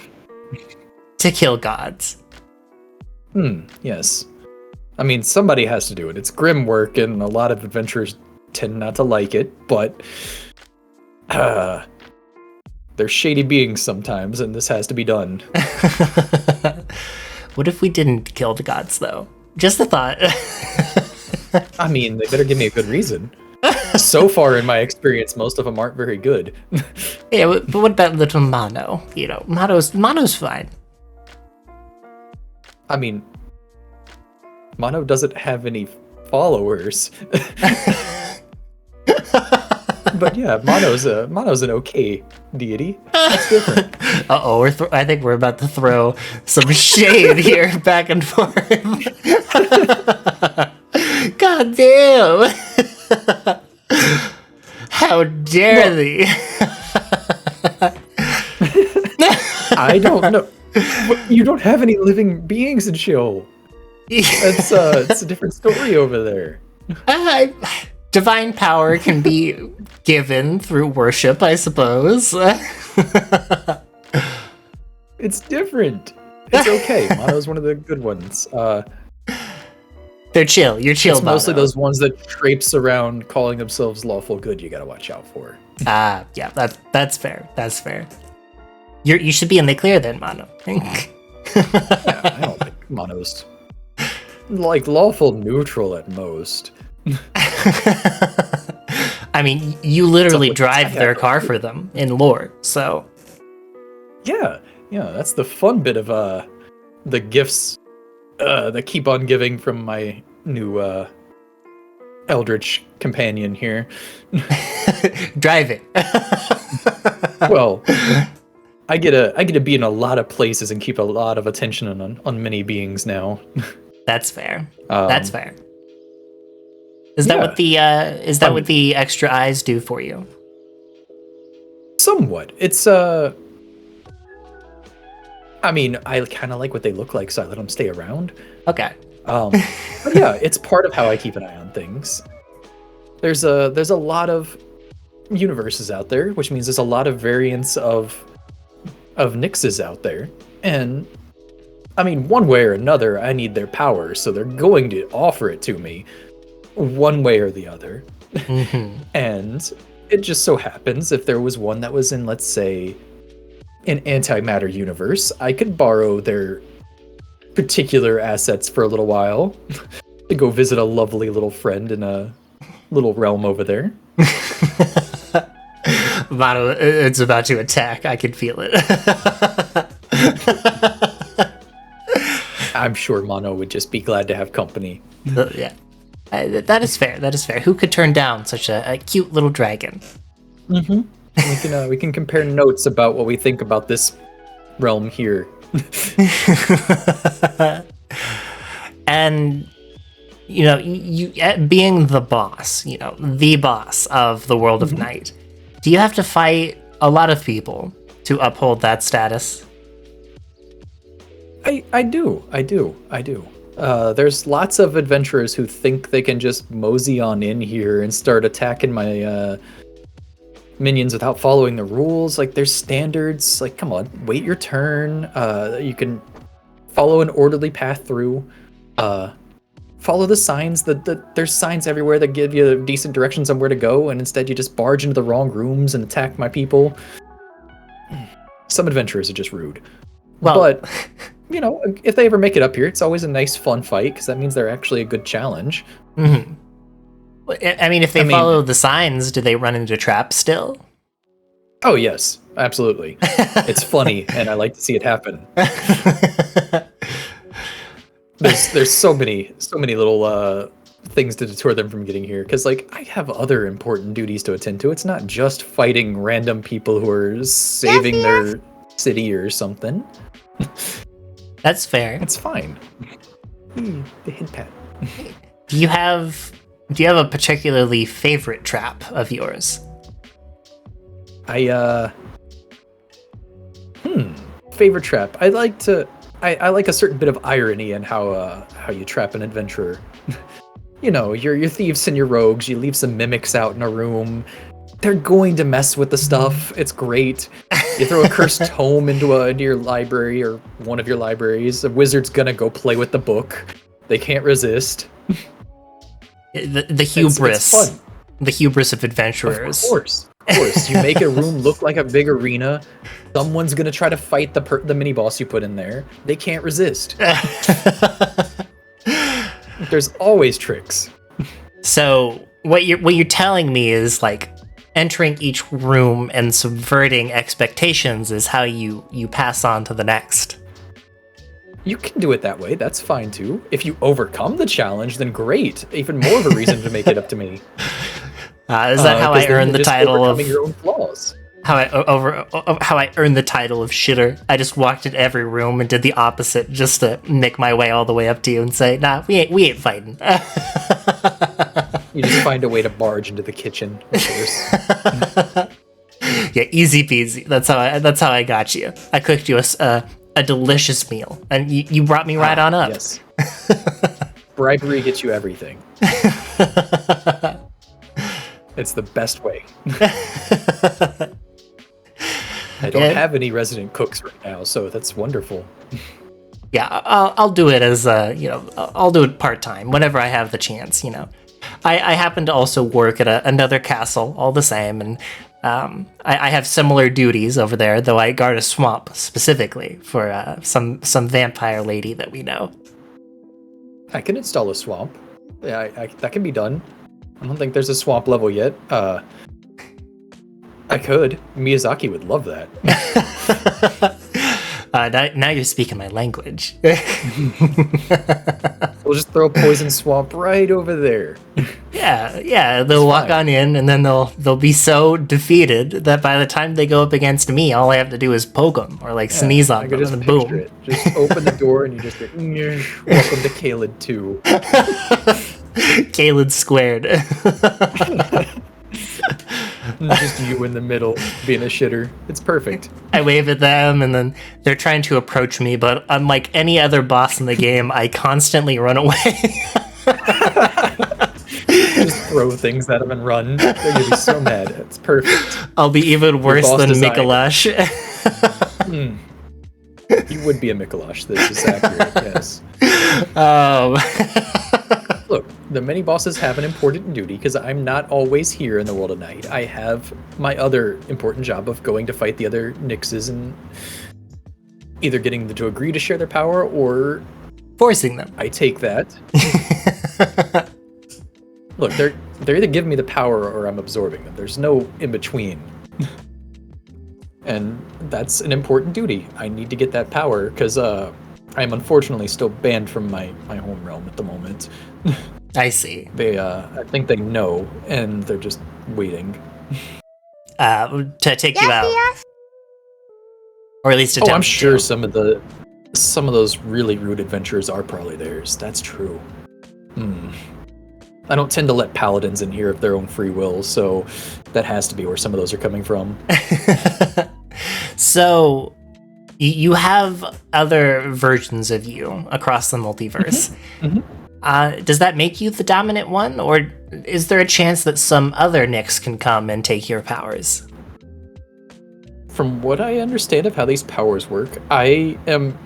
to kill gods. Yes. I mean, somebody has to do it. It's grim work, and a lot of adventurers tend not to like it, but they're shady beings sometimes, and this has to be done. What if we didn't kill the gods, though? Just a thought. I mean, they better give me a good reason. So far, in my experience, most of them aren't very good. Yeah, but what about little Mono? Mono's fine. I mean, Mono doesn't have any followers. But yeah, Mono's an okay deity. That's different. Uh-oh, I think we're about to throw some shade here back and forth. God damn! How dare thee! I don't know. You don't have any living beings in Sheol. It's a different story over there. Divine power can be given through worship, I suppose. It's different. It's okay. Mono's one of the good ones. They're chill. You're chill. It's mostly those ones that traipse around calling themselves lawful good. You gotta watch out for. Yeah, that's fair. That's fair. You should be in the clear then, Mono. Yeah, I don't think Mono's like lawful neutral at most. I mean, you literally drive their car for them in lore, so. Yeah, that's the fun bit of the gifts that keep on giving from my new eldritch companion here. Driving. Well, I get to be in a lot of places and keep a lot of attention on many beings now. That's fair. That's fair. Is that what the extra eyes do for you? Somewhat. It's I mean, I kind of like what they look like, so I let them stay around. Okay. But yeah, it's part of how I keep an eye on things. There's a lot of universes out there, which means there's a lot of variants of Nyxes out there, and I mean, one way or another, I need their power, so they're going to offer it to me, one way or the other. Mm-hmm. And it just so happens if there was one that was in, let's say, an antimatter universe, I could borrow their particular assets for a little while to go visit a lovely little friend in a little realm over there. Mono, it's about to attack. I can feel it. I'm sure Mono would just be glad to have company. Yeah. That is fair. That is fair. Who could turn down such a cute little dragon? Mm-hmm. We can compare notes about what we think about this realm here. And you being the boss, the boss of the world of night, do you have to fight a lot of people to uphold that status? I do. There's lots of adventurers who think they can just mosey on in here and start attacking my minions without following the rules. Like, there's standards. Like, come on, wait your turn. You can follow an orderly path through. Follow the signs. There's signs everywhere that give you decent directions on where to go, and instead you just barge into the wrong rooms and attack my people. Some adventurers are just rude. Well, but if they ever make it up here, it's always a nice, fun fight, because that means they're actually a good challenge. Mm-hmm. I mean, if they follow the signs, do they run into traps still? Oh, yes, absolutely. It's funny, and I like to see it happen. There's so many little things to deter them from getting here, because I have other important duties to attend to. It's not just fighting random people who are saving their city or something. That's fair. It's fine. The hint pad. Do you have a particularly favorite trap of yours? Favorite trap. I like a certain bit of irony in how you trap an adventurer. You know, your thieves and your rogues, you leave some mimics out in a room. They're going to mess with the stuff. It's great. You throw a cursed tome into your library or one of your libraries. A wizard's gonna go play with the book. They can't resist. The hubris. It's fun. The hubris of adventurers. Of course. You make a room look like a big arena. Someone's gonna try to fight the mini boss you put in there. They can't resist. There's always tricks. So what you're telling me is like entering each room and subverting expectations is how you pass on to the next. You can do it that way. That's fine too. If you overcome the challenge, then great. Even more of a reason to make it up to me. Is that how I earned the title of your own flaws? How I earned the title of shitter? I just walked in every room and did the opposite just to make my way all the way up to you and say, "Nah, we ain't fighting." You just find a way to barge into the kitchen, of course. Yeah, easy peasy. That's how I got you. I cooked you a delicious meal, and you brought me right on up. Yes. Bribery gets you everything. It's the best way. I don't have any resident cooks right now, so that's wonderful. Yeah, I'll do it as I'll do it part-time whenever I have the chance. You know, I happen to also work at another castle, all the same, and I have similar duties over there. Though I guard a swamp specifically for some vampire lady that we know. I can install a swamp. Yeah, that can be done. I don't think there's a swamp level yet. I could. Miyazaki would love that. Now you're speaking my language. We'll just throw a poison swamp right over there. Yeah. They'll walk on in, and then they'll be so defeated that by the time they go up against me, all I have to do is poke them or sneeze on them, and boom. It. Just open the door, and you just get, welcome to Caelid 2. Caelid squared. Just you in the middle, being a shitter. It's perfect. I wave at them, and then they're trying to approach me, but unlike any other boss in the game, I constantly run away. Just throw things at them and run. They're gonna be so mad. It's perfect. I'll be even worse than Mikolash. You would be a Mikolash. This is accurate, yes. Look, the mini bosses have an important duty because I'm not always here in the world of night. I have my other important job of going to fight the other Nixes and either getting them to agree to share their power or forcing them. I take that. Look, they're either giving me the power or I'm absorbing them. There's no in between. And that's an important duty. I need to get that power because I'm unfortunately still banned from my home realm at the moment. I see. I think they know, and they're just waiting. To take you out. Yes. Or at least attempt. Oh, I'm sure some of those really rude adventurers are probably theirs. That's true. I don't tend to let paladins in here of their own free will, so that has to be where some of those are coming from. So, you have other versions of you across the multiverse. Does that make you the dominant one, or is there a chance that some other Nix can come and take your powers? From what I understand of how these powers work, I am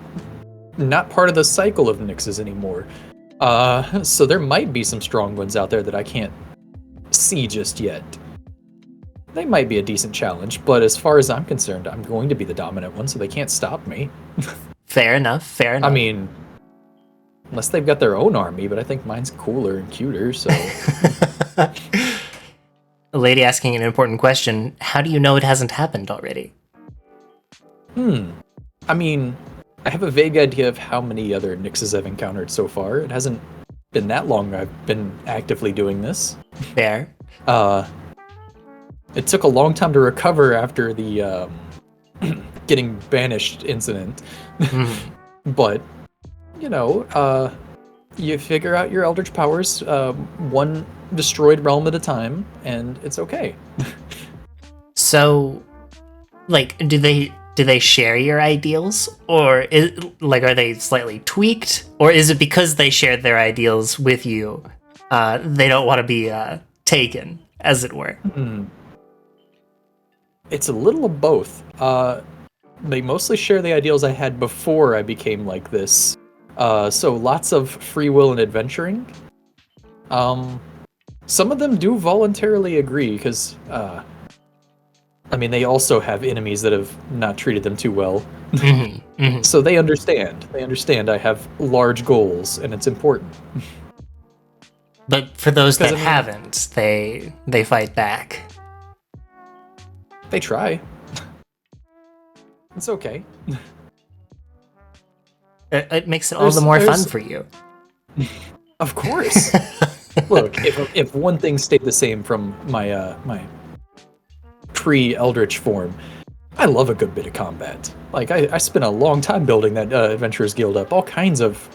not part of the cycle of Nixes anymore. So there might be some strong ones out there that I can't see just yet. They might be a decent challenge, but as far as I'm concerned, I'm going to be the dominant one, so they can't stop me. Fair enough. I mean, unless they've got their own army, but I think mine's cooler and cuter, so... A lady asking an important question, how do you know it hasn't happened already? I mean, I have a vague idea of how many other Nixes I've encountered so far. It hasn't been that long I've been actively doing this. Fair. It took a long time to recover after the getting banished incident. Mhm. But, you figure out your eldritch powers one destroyed realm at a time, and it's okay. So, like, do they share your ideals, or are they slightly tweaked, or is it because they shared their ideals with you, they don't want to be taken, as it were? It's a little of both. They mostly share the ideals I had before I became like this. So lots of free will and adventuring. Some of them do voluntarily agree because, they also have enemies that have not treated them too well. So they understand. They understand I have large goals and it's important. But for those that I mean- haven't, they fight back. They try. It's okay. It makes it all the more fun for you. Of course. Look, if one thing stayed the same from my my pre-Eldritch form, I love a good bit of combat. Like, I spent a long time building that Adventurers Guild up, all kinds of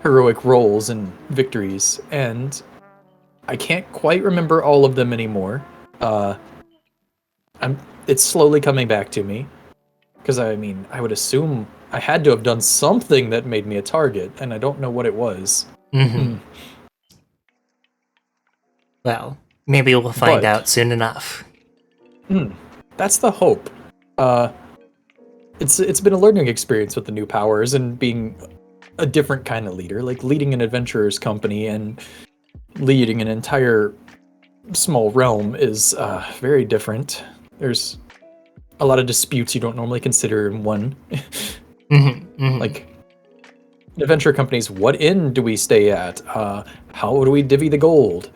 heroic roles and victories, and I can't quite remember all of them anymore. It's slowly coming back to me, because I would assume I had to have done something that made me a target, and I don't know what it was. Well, maybe we'll find out soon enough. That's the hope. It's been a learning experience with the new powers and being a different kind of leader, like leading an adventurer's company and leading an entire small realm is very different. There's a lot of disputes you don't normally consider in one. Like, adventure companies, what inn do we stay at? How do we divvy the gold?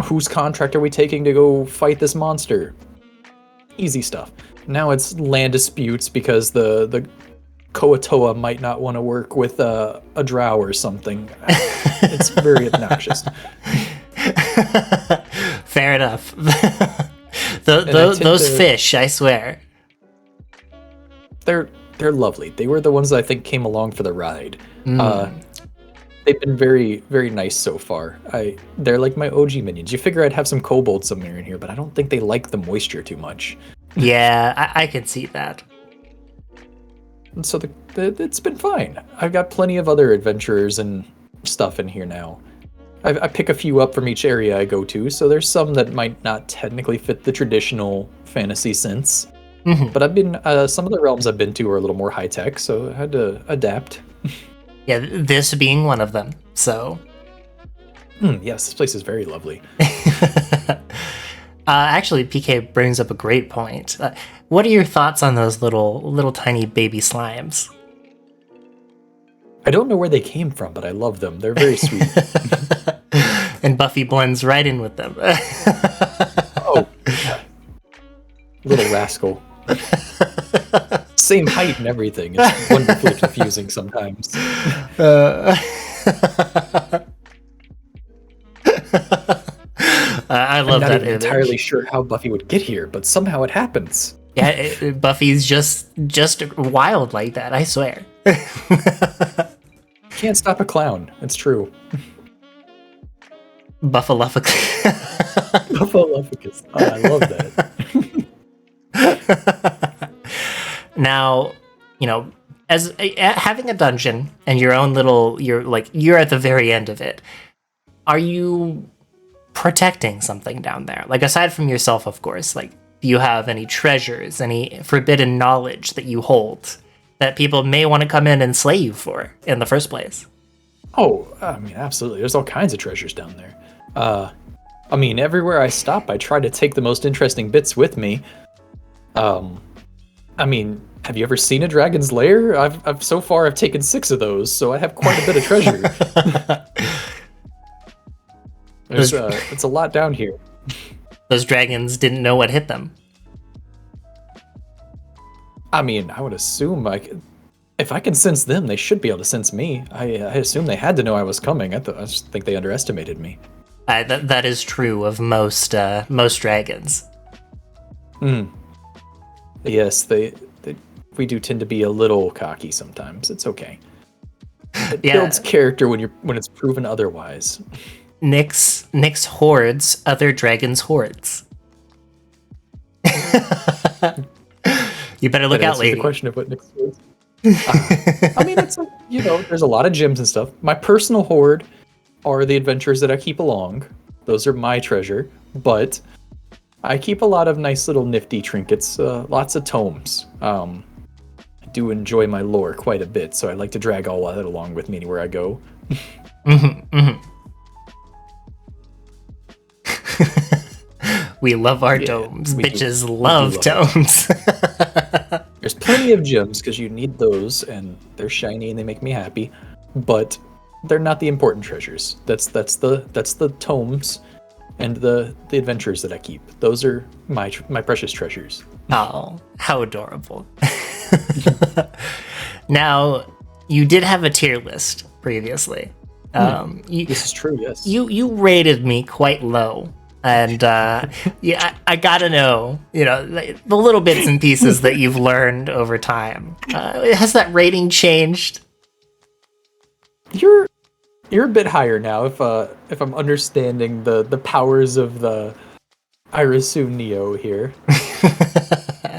Whose contract are we taking to go fight this monster? Easy stuff. Now it's land disputes because the Koatoa might not want to work with a drow or something. It's very obnoxious. Fair enough. Those fish, I swear. They're lovely. They were the ones that I think came along for the ride. They've been very, very nice so far. They're like my OG minions. You figure I'd have some kobolds somewhere in here, but I don't think they like the moisture too much. Yeah, I can see that. And so it's been fine. I've got plenty of other adventurers and stuff in here now. I pick a few up from each area I go to, so there's some that might not technically fit the traditional fantasy sense. But I've been some of the realms I've been to are a little more high tech, so I had to adapt. Yeah, this being one of them. So, yes, this place is very lovely. Actually, PK brings up a great point. What are your thoughts on those little tiny baby slimes? I don't know where they came from, but I love them. They're very sweet. And Buffy blends right in with them. Oh, yeah. Little rascal. Same height and everything. It's wonderfully confusing sometimes. I love that image. I'm not even entirely sure how Buffy would get here, but somehow it happens. Yeah, Buffy's just wild like that, I swear. Can't stop a clown. It's true. Buffalufficus. Buffalufficus. Oh, I love that. Now, as having a dungeon and your own little, you're at the very end of it. Are you protecting something down there? Like, aside from yourself, of course, like, do you have any treasures, any forbidden knowledge that you hold that people may want to come in and slay you for in the first place? Oh, absolutely. There's all kinds of treasures down there. Everywhere I stop, I try to take the most interesting bits with me. Have you ever seen a dragon's lair? I've so far I've taken 6 of those, so I have quite a bit of treasure. It's a lot down here. Those dragons didn't know what hit them. I would assume if I can sense them, they should be able to sense me. I assume they had to know I was coming. I just think they underestimated me. That is true of most dragons. Yes, we do tend to be a little cocky sometimes. It's okay. It builds Yeah, character when it's proven otherwise. Nyx hoards other dragons' hordes. You better look That out, answers the lady. question of what Nick is. I mean, it's like, there's a lot of gems and stuff. My personal hoard are the adventures that I keep along. Those are my treasure. But I keep a lot of nice little nifty trinkets, lots of tomes. I do enjoy my lore quite a bit, so I like to drag all that along with me anywhere I go. We love our Yeah, tomes. we do. Bitches We do love love it. tomes. There's plenty of gems because you need those, and they're shiny and they make me happy. But they're not the important treasures. That's the tomes and the adventures that I keep. Those are my precious treasures. Oh, how adorable. Now, you did have a tier list previously. This is true. Yes. You rated me quite low. And yeah, I gotta know, the little bits and pieces that you've learned over time. Has that rating changed? You're a bit higher now if I'm understanding the powers of the Irisu Neo here.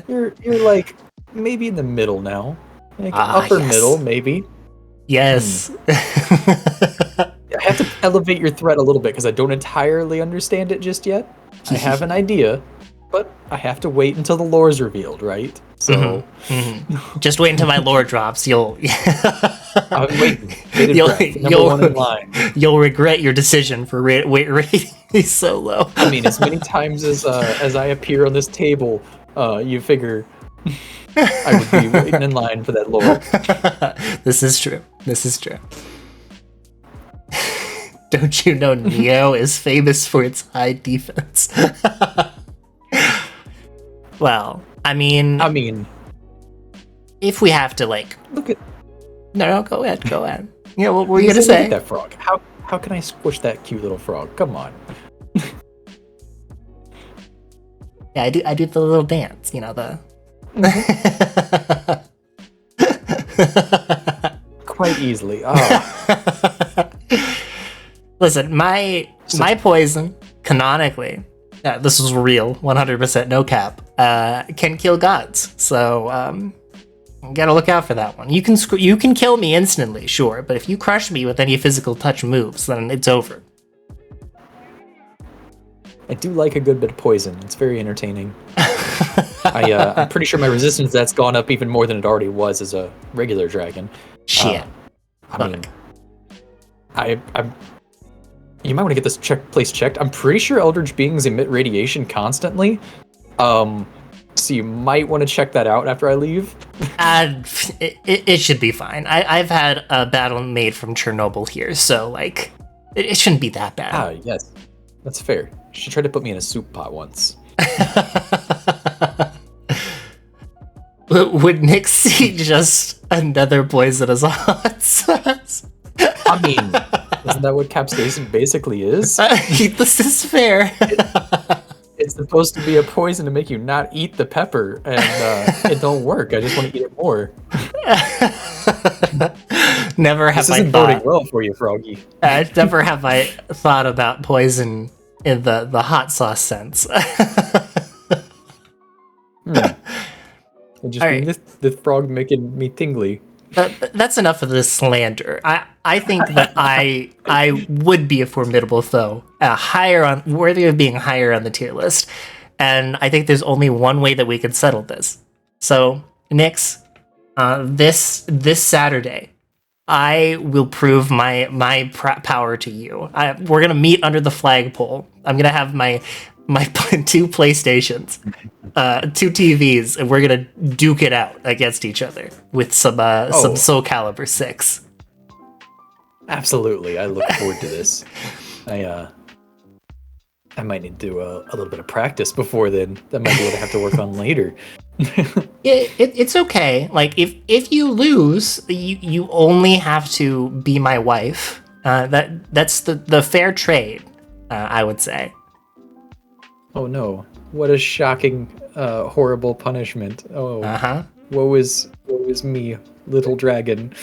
You're like maybe in the middle now. Like upper Yes. middle maybe. Yes. I have to elevate your threat a little bit because I don't entirely understand it just yet. I have an idea, but I have to wait until the lore's revealed, right? So Just wait until my lore drops. You'll I'm waiting. Bated breath, number one in line. you'll regret your decision for rating me so low. I mean, as many times as I appear on this table, you figure I would be waiting in line for that lore. This is true. This is true. Don't you know Neo is famous for its high defense? Well, I mean, if we have to, like, Look at no, go ahead. What were you gonna look say? at that frog. How can I squish that cute little frog? Come on. Yeah, I do the little dance. The. Quite easily. Oh. Listen, my poison canonically, this is real, 100% no cap, can kill gods. So gotta look out for that one. You can kill me instantly, sure, but if you crush me with any physical touch moves, then it's over. I do like a good bit of poison. It's very entertaining. I'm pretty sure my resistance that's gone up even more than it already was as a regular dragon. Shit. I mean, I'm. You might want to get this place checked. I'm pretty sure Eldritch beings emit radiation constantly. So you might want to check that out after I leave. It should be fine. I've had a battle made from Chernobyl here, so like, it shouldn't be that bad. Ah, yes, that's fair. She tried to put me in a soup pot once. Would Nick see just another poisonous hot sauce? I mean, isn't that what capsaicin basically is? This is fair. It's supposed to be a poison to make you not eat the pepper, and it don't work. I just want to eat it more. Never have This I isn't thought. boding well for you, Froggy. Never have I thought about poison in the hot sauce sense. And just All right. this frog making me tingly. That's enough of this slander. I think that I would be a formidable foe, worthy of being higher on the tier list, and I think there's only one way that we can settle this. So, Nyx, this Saturday, I will prove my power to you. We're gonna meet under the flagpole. I'm gonna have my two PlayStations, two TVs, and we're gonna duke it out against each other with some Soul Calibur 6. Absolutely, I look forward to this. I might need to do a little bit of practice before then. That might be what I have to work on later. It's okay. Like if you lose, you only have to be my wife. That's the fair trade, I would say. Oh no, What a shocking, horrible punishment. Oh, Uh-huh. woe is me, little dragon.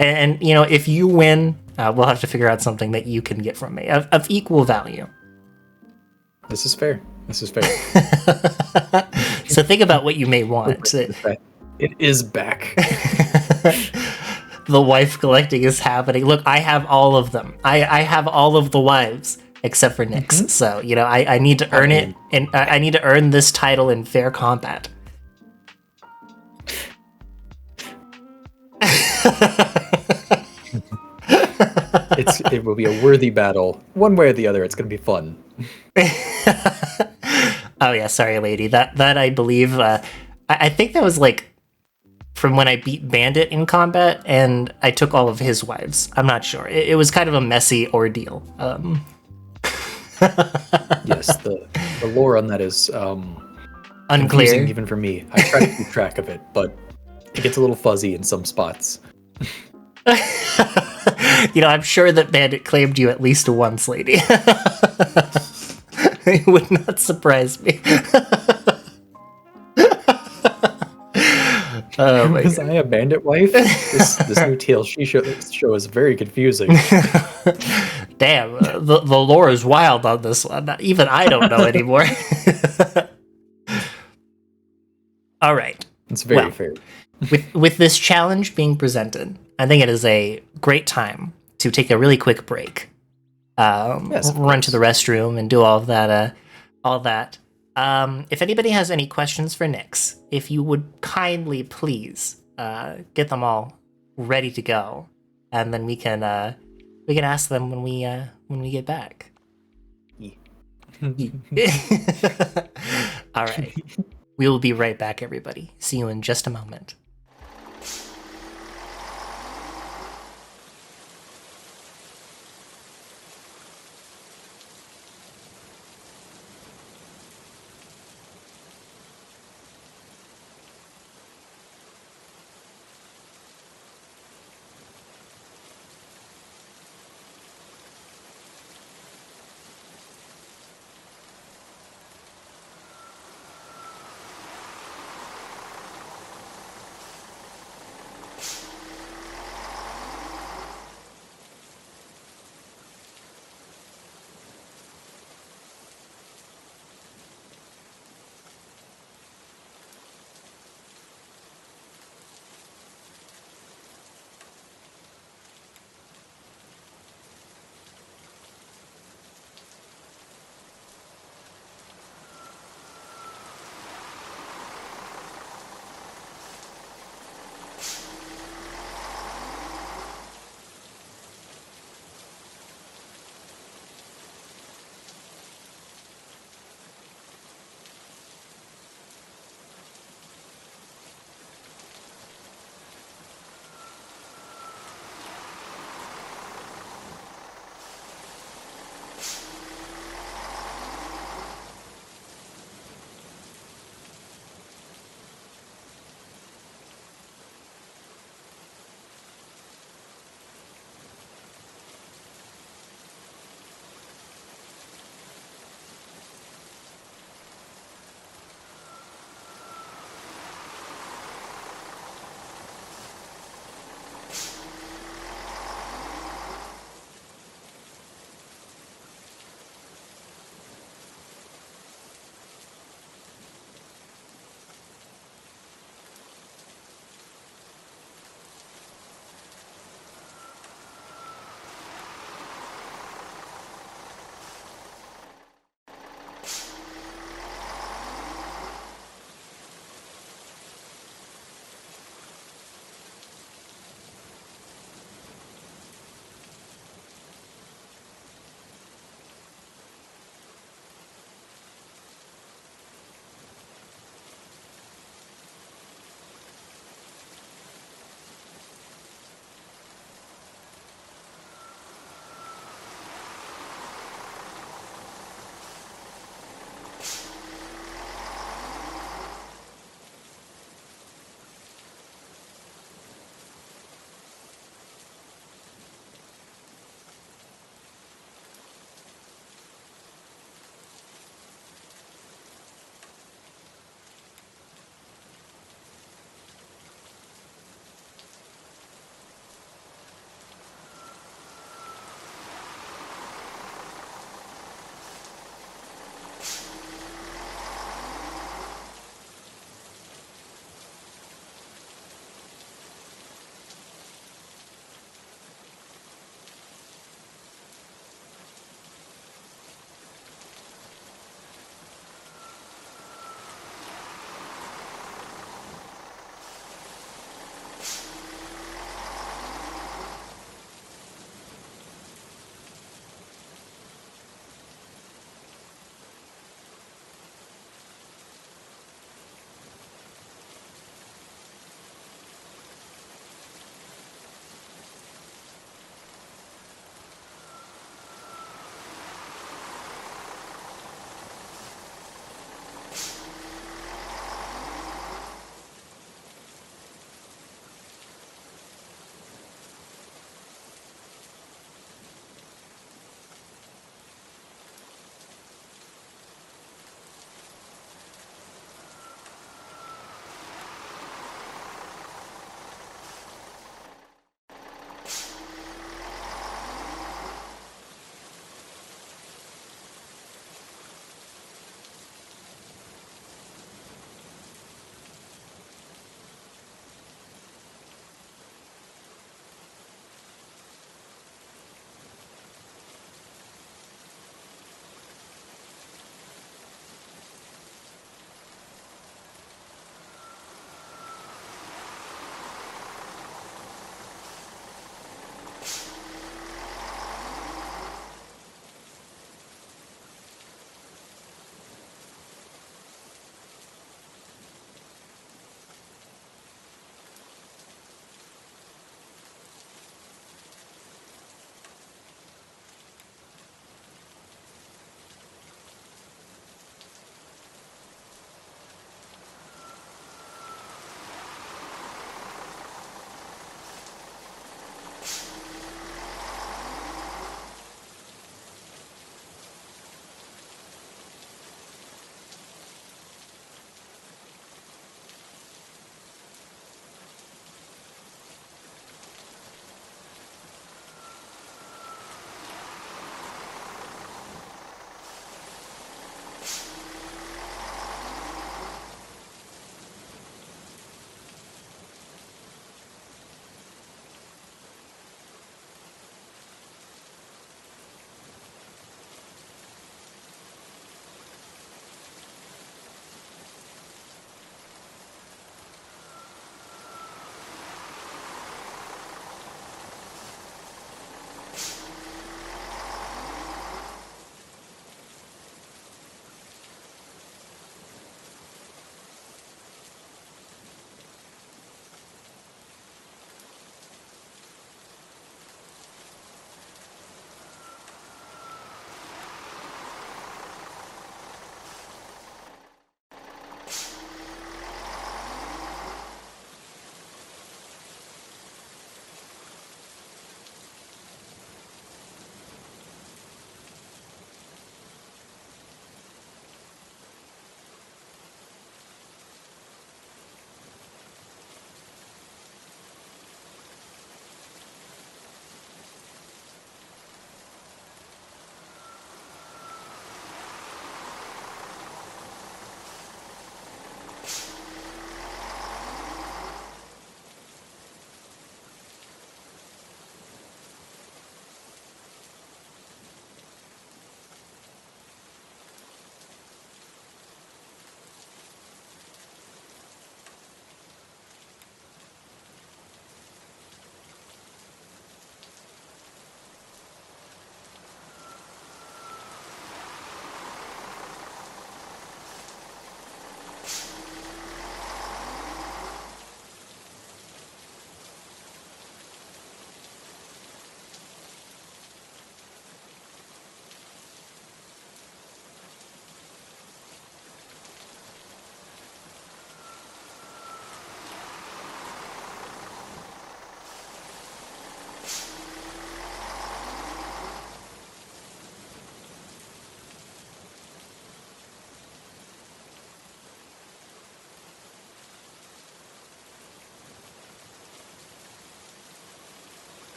And you know, if you win, we'll have to figure out something that you can get from me of equal value. This is fair. This is fair. So think about what you may want. It is back. The wife collecting is happening. Look, I have all of them. I have all of the wives except for Nyx. So, you know, I need to earn it, and I need to earn this title in fair combat. It will be a worthy battle. One way or the other, it's going to be fun. Oh yeah, sorry, lady. That I believe. I think that was like from when I beat Bandit in combat, and I took all of his wives. I'm not sure. It was kind of a messy ordeal. Yes, the lore on that is Unclear, confusing even for me. I try to keep track of it, but it gets a little fuzzy in some spots. You know, I'm sure that Bandit claimed you at least once, lady. It would not surprise me. Oh my Was I a bandit wife? This new TLC show is very confusing. Damn, the lore is wild on this one. Even I don't know anymore. All right. It's very fair. With this challenge being presented, I think it is a great time to take a really quick break. Yes, run to the restroom and do all of that. If anybody has any questions for Nyx, if you would kindly please get them all ready to go, and then we can ask them when we get back. All right, we will be right back, everybody. See you in just a moment.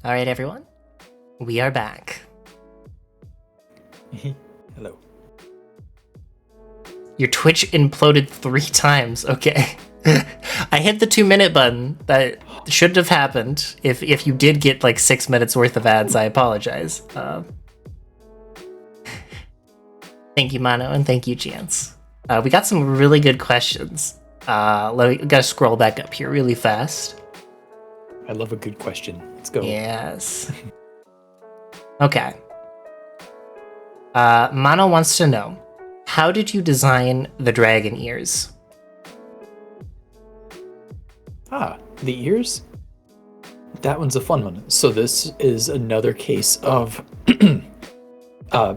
All right, everyone. We are back. Hello. Your Twitch imploded 3 times. Okay. I hit the 2-minute button. That shouldn't have happened. If you did get like 6 minutes worth of ads, I apologize. Thank you, Mano, and thank you, Chance. We got some really good questions. Gotta scroll back up here really fast. I love a good question. Let's go. Yes. Okay. Mano wants to know, how did you design the dragon ears? The ears? That one's a fun one. So this is another case of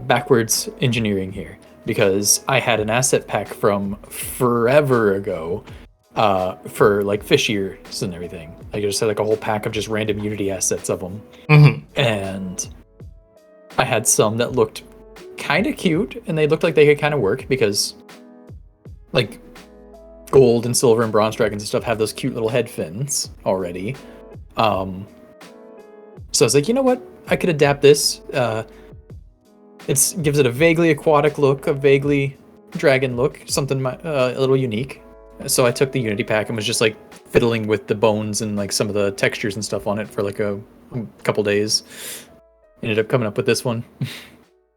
backwards engineering here, because I had an asset pack from forever ago for like fish ears and everything. I just had like a whole pack of just random Unity assets of them. Mm-hmm. And I had some that looked kind of cute, and they looked like they could kind of work because like gold and silver and bronze dragons and stuff have those cute little head fins already. So I was like, you know what? I could adapt this. It gives it a vaguely aquatic look, a vaguely dragon look, something a little unique. So I took the Unity pack and was just like fiddling with the bones and like some of the textures and stuff on it for like a couple days. Ended up coming up with this one.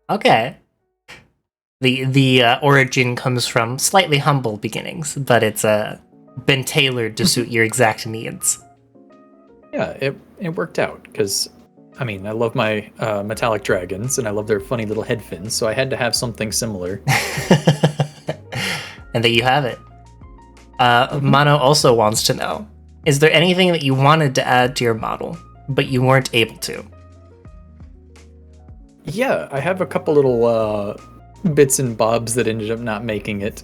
Okay. The origin comes from slightly humble beginnings, but it's been tailored to suit your exact needs. Yeah, it worked out because, I mean, I love my metallic dragons and I love their funny little head fins, so I had to have something similar. And there you have it. Mano also wants to know, is there anything that you wanted to add to your model, but you weren't able to? Yeah, I have a couple little bits and bobs that ended up not making it.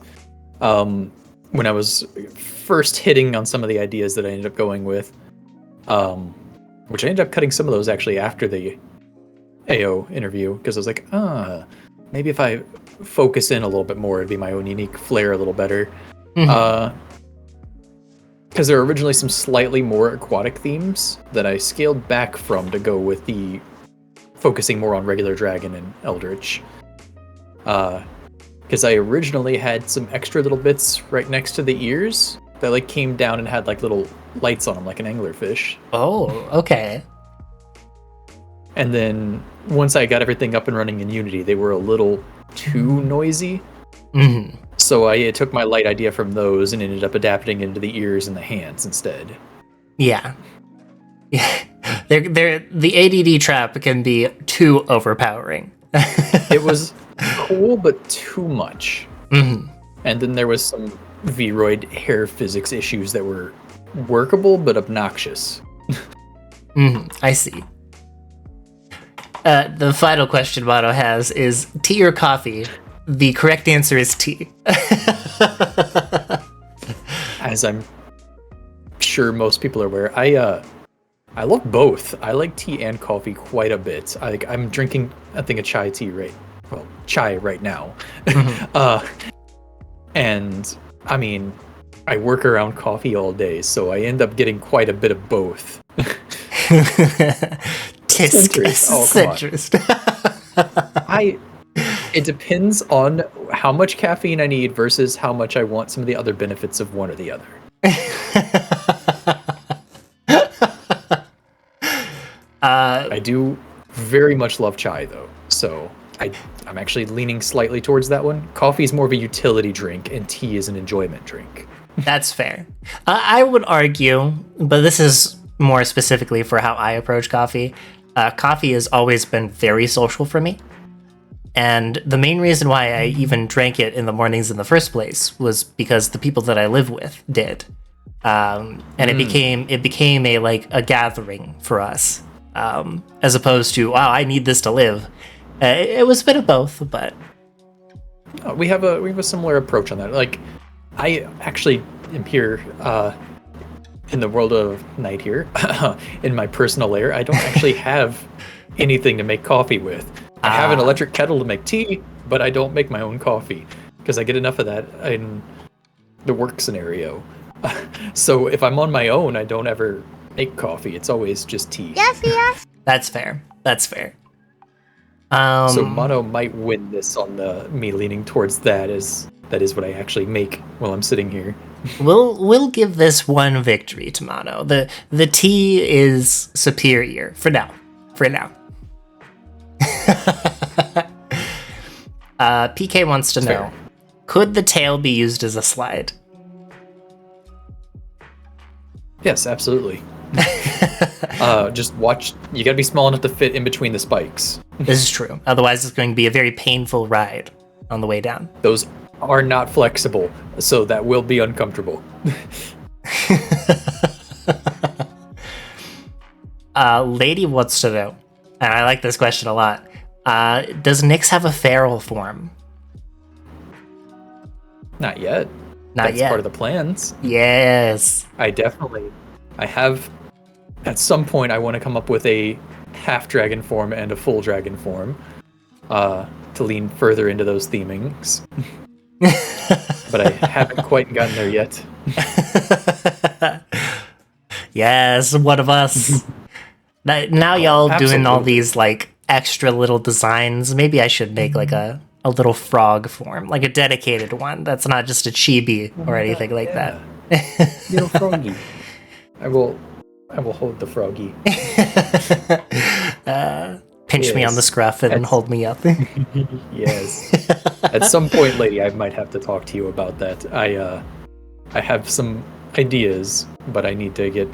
When I was first hitting on some of the ideas that I ended up going with, which I ended up cutting some of those actually after the AO interview, because I was like, maybe if I focus in a little bit more, it'd be my own unique flair a little better. Mm-hmm. Because there were originally some slightly more aquatic themes that I scaled back from to go with the focusing more on regular dragon and eldritch. Because I originally had some extra little bits right next to the ears that like came down and had like little lights on them, like an anglerfish. Oh, okay. And then once I got everything up and running in Unity, they were a little too noisy. Mm-hmm. So I took my light idea from those and ended up adapting into the ears and the hands instead. Yeah. Yeah. The ADD trap can be too overpowering. It was cool, but too much. Mm-hmm. And then there was some Vroid hair physics issues that were workable, but obnoxious. Mm-hmm. I see. The final question Mono has is tea or coffee? The correct answer is tea. As I'm sure most people are aware, I love both. I like tea and coffee quite a bit. I'm drinking, I think, a chai right now. Mm-hmm. And I mean, I work around coffee all day, so I end up getting quite a bit of both. Centrist. It depends on how much caffeine I need versus how much I want some of the other benefits of one or the other. I do very much love chai though, so I'm actually leaning slightly towards that one. Coffee is more of a utility drink, and tea is an enjoyment drink. That's fair. I would argue, but this is more specifically for how I approach coffee. Coffee has always been very social for me. And the main reason why I even drank it in the mornings in the first place was because the people that I live with did. And it became a gathering for us. As opposed to, wow, I need this to live. It was a bit of both, but we have a similar approach on that. Like, I actually am here in the world of night here, in my personal lair. I don't actually have anything to make coffee with. I have an electric kettle to make tea, but I don't make my own coffee because I get enough of that in the work scenario. So if I'm on my own, I don't ever make coffee. It's always just tea. Yes. That's fair. That's fair. So Mono might win this on the me leaning towards that is what I actually make while I'm sitting here. We'll give this one victory to Mono. The tea is superior for now. For now. PK wants to know, fair. Could the tail be used as a slide? Yes, absolutely. Just watch. You gotta be small enough to fit in between the spikes. This is true. Otherwise, it's going to be a very painful ride on the way down. Those are not flexible, so that will be uncomfortable. Lady wants to know, and I like this question a lot. Does Nyx have a feral form? Not yet. Not That's yet. part of the plans. Yes. I have, at some point, I want to come up with a half dragon form and a full dragon form to lean further into those themings. But I haven't quite gotten there yet. Yes, one of us. Now y'all doing all absolutely. these like extra little designs. Maybe I should make like a little frog form, like a dedicated one that's not just a chibi or anything like that. Little froggy. I will hold the froggy. Pinch me on the scruff and hold me up. Yes. At some point, lady, I might have to talk to you about that. I have some ideas, but I need to get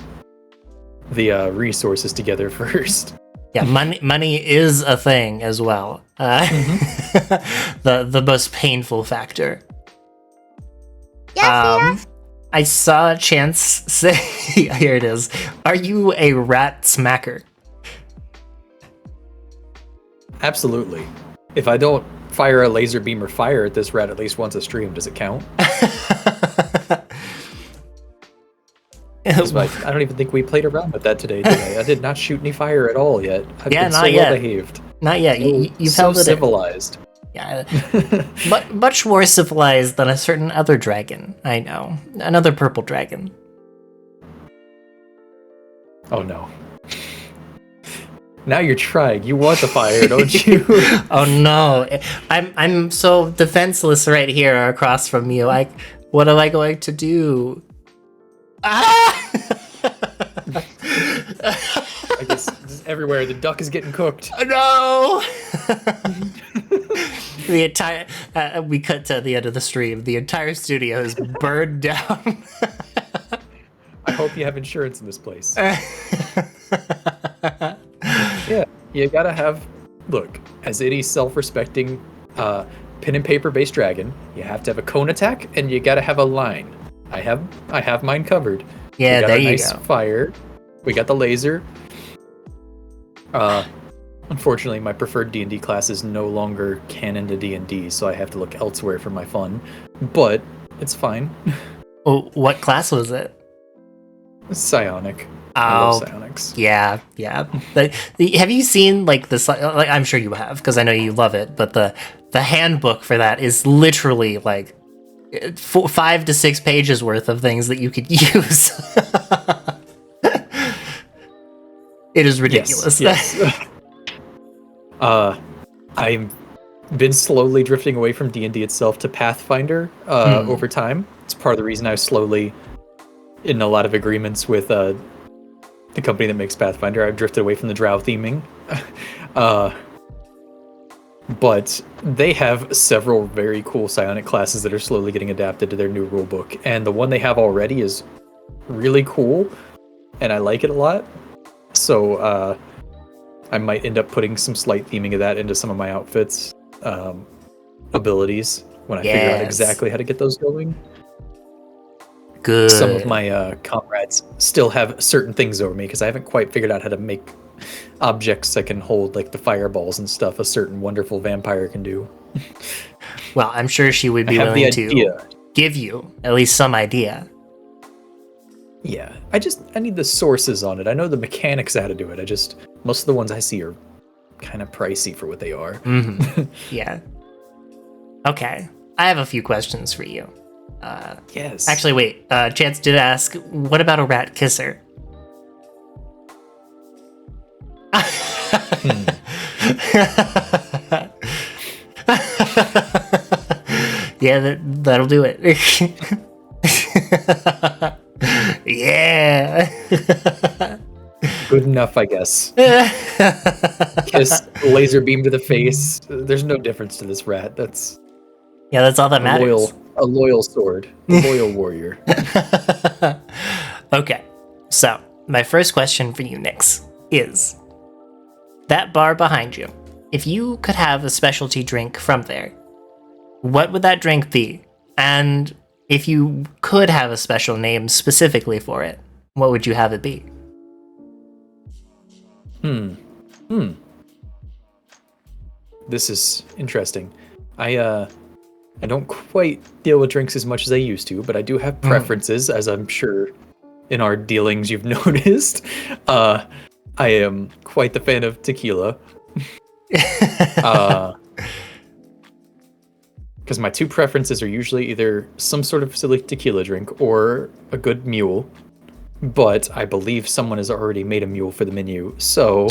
the resources together first. Yeah, money is a thing as well. The most painful factor. Yes, I saw Chance say, here it is. Are you a rat smacker? Absolutely. If I don't fire a laser beam or fire at this rat at least once a stream, does it count? I don't even think we played around with that today, did I? I did not shoot any fire at all yet. I've been not so yet. well behaved. Not yet. You've so held it. civilized. Yeah, but much more civilized than a certain other dragon. I know, another purple dragon. Oh no. Now you're trying. You want the fire, don't you? Oh no, I'm so defenseless right here across from you. Like, what am I going to do? Ah! I guess this is everywhere. The duck is getting cooked. No. The entire we cut to the end of the stream. The entire studio is burned down. I hope you have insurance in this place. Yeah, you gotta have. Look, as any self-respecting pen and paper-based dragon, you have to have a cone attack, and you gotta have a line. I have mine covered. Yeah, we got there a you nice go. fire. We got the laser. Unfortunately, my preferred D&D class is no longer canon to D&D, so I have to look elsewhere for my fun. But it's fine. Oh, what class was it? Psionic. I love Oh, psionics. yeah. Have you seen like this? Like, I'm sure you have, because I know you love it. But the handbook for that is literally like 5 to 6 pages worth of things that you could use. It is ridiculous. Yes. I've been slowly drifting away from D&D itself to Pathfinder over time. It's part of the reason I was slowly in a lot of agreements with the company that makes Pathfinder. I've drifted away from the Drow theming. But they have several very cool psionic classes that are slowly getting adapted to their new rulebook. And the one they have already is really cool, and I like it a lot. So I might end up putting some slight theming of that into some of my outfits abilities when I figure out exactly how to get those going. Good. Some of my comrades still have certain things over me because I haven't quite figured out how to make objects that can hold like the fireballs and stuff a certain wonderful vampire can do. Well, I'm sure she would be I have the willing to idea. give you at least some idea. Yeah, I need the sources on it. I know the mechanics how to do it. Most of the ones I see are kind of pricey for what they are. Mm-hmm. Yeah. Okay. I have a few questions for you. Yes. Actually, wait. Chance did ask, what about a rat kisser? Hmm. Yeah, that'll do it. Yeah. Good enough, I guess. Kiss, laser beam to the face. There's no difference to this rat. That's Yeah, that's all that matters. a loyal sword, a loyal warrior. Okay, so my first question for you, Nix, is that bar behind you. If you could have a specialty drink from there, what would that drink be? And if you could have a special name specifically for it, what would you have it be? This is interesting. I don't quite deal with drinks as much as I used to, but I do have preferences, as I'm sure in our dealings you've noticed. I am quite the fan of tequila. Because my two preferences are usually either some sort of silly tequila drink or a good mule. But I believe someone has already made a mule for the menu, so...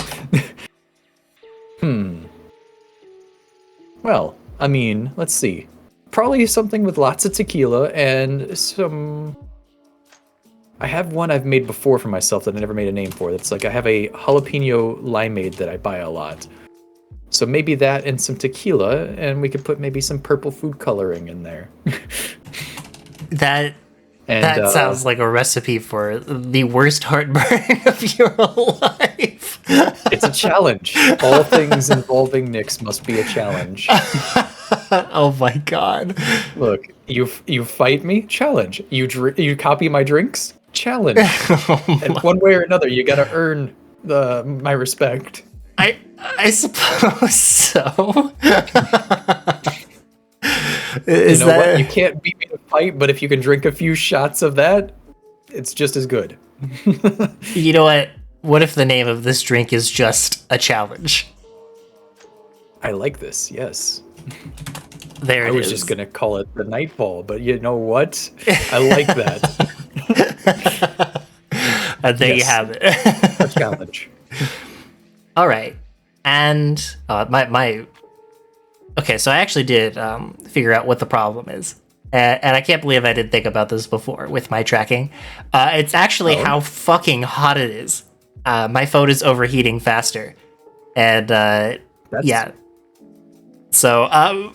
Well, I mean, let's see. Probably something with lots of tequila and some... I have one I've made before for myself that I never made a name for. That's like, I have a jalapeno limeade that I buy a lot. So maybe that and some tequila, and we could put maybe some purple food coloring in there. That sounds like a recipe for the worst heartburn of your life. It's a challenge. All things involving Nix must be a challenge. Oh my god. Look, you fight me? Challenge. You copy my drinks? Challenge. And one way or another, you gotta earn my respect. I suppose so. You know what? You can't beat me to fight, but if you can drink a few shots of that, it's just as good. You know what? What if the name of this drink is just a challenge? I like this, yes. There it is. I was just gonna call it the Nightfall, but you know what? I like that. And there you have it. A challenge. All right. And okay, so I actually did figure out what the problem is. And I can't believe I didn't think about this before with my tracking. It's actually how fucking hot it is. My phone is overheating faster. And yeah. So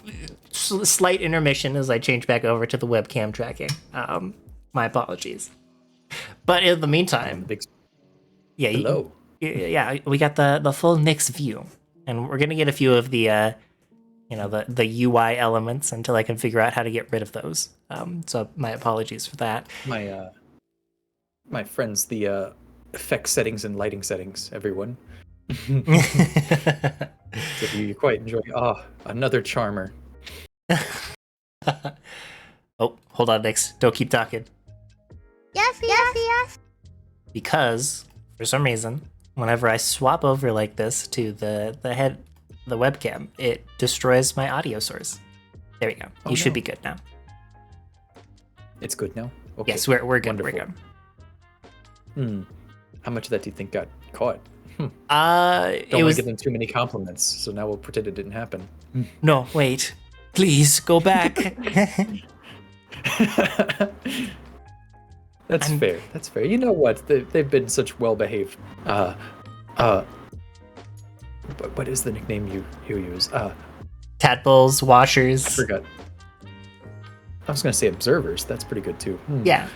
slight intermission as I change back over to the webcam tracking. My apologies. But in the meantime, hello. Yeah, we got the full Nix view, and we're gonna get a few of the the UI elements until I can figure out how to get rid of those. So my apologies for that. My friends, the effect settings and lighting settings, everyone. So you quite enjoy. Oh, another charmer. Oh, hold on, Nix. Don't keep talking. Yes. Because for some reason, whenever I swap over like this to the webcam, it destroys my audio source. There we go. You should be good now. It's good now? Okay. Yes, we're good. Wonderful. We're good. How much of that do you think got caught? Don't want to give them too many compliments, so now we'll pretend it didn't happen. No, wait. Please go back. That's fair. You know what? They've been such well-behaved. What is the nickname you use? Tadpoles, washers. I forgot. I was gonna say observers. That's pretty good too. Yeah.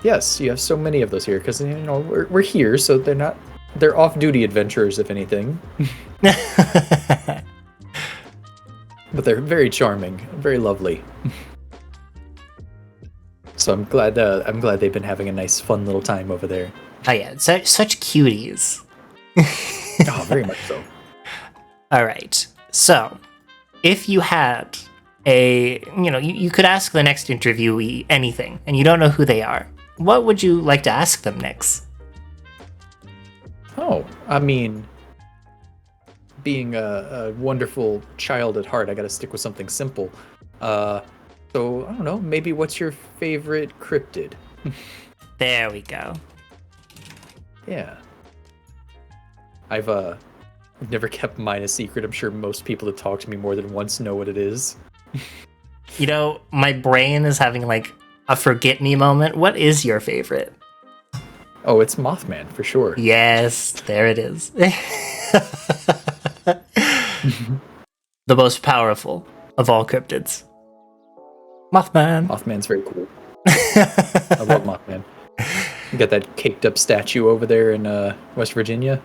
Yes, you have so many of those here because we're here, so they're off-duty adventurers, if anything. But they're very charming, very lovely. So I'm glad they've been having a nice, fun little time over there. Oh yeah, such cuties. Oh, very much so. All right. So, if you had you could ask the next interviewee anything, and you don't know who they are, what would you like to ask them, Nix? Oh, I mean, being a wonderful child at heart, I gotta stick with something simple. So, I don't know, maybe what's your favorite cryptid? There we go. Yeah. I've never kept mine a secret. I'm sure most people that talk to me more than once know what it is. You know, my brain is having like a forget me moment. What is your favorite? Oh, it's Mothman for sure. Yes, there it is. The most powerful of all cryptids. Mothman. Mothman's very cool. I love Mothman. You got that caked up statue over there in West Virginia.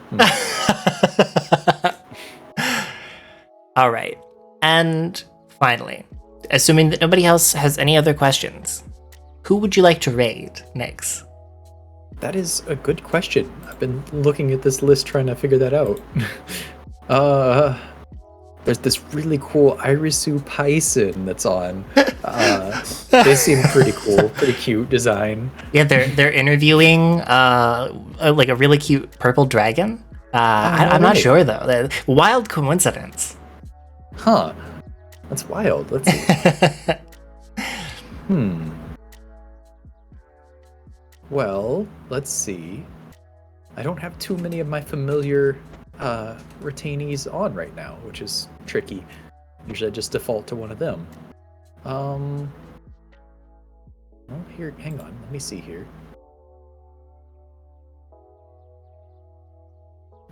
All right. And finally, assuming that nobody else has any other questions, who would you like to raid next? That is a good question. I've been looking at this list trying to figure that out. There's this really cool Irisu Python that's on. They seem pretty cool, pretty cute design. Yeah, they're interviewing like a really cute purple dragon. I'm not sure though. Wild coincidence. Huh. That's wild. Let's see. Well, let's see. I don't have too many of my familiar retainees on right now, which is tricky. Usually I just default to one of them. Well, here, hang on. Let me see here.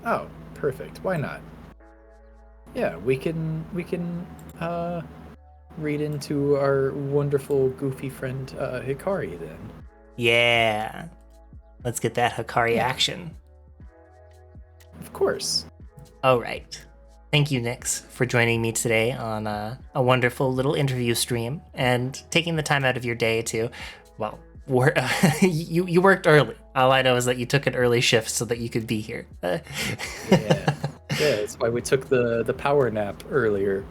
Oh, perfect. Why not? Yeah, we can read into our wonderful goofy friend Hikari then. Yeah. Let's get that Hikari action. Of course. All right. Thank you, Nyx, for joining me today on a wonderful little interview stream and taking the time out of your day to, well, you worked early. All I know is that you took an early shift so that you could be here. Yeah, that's why we took the power nap earlier.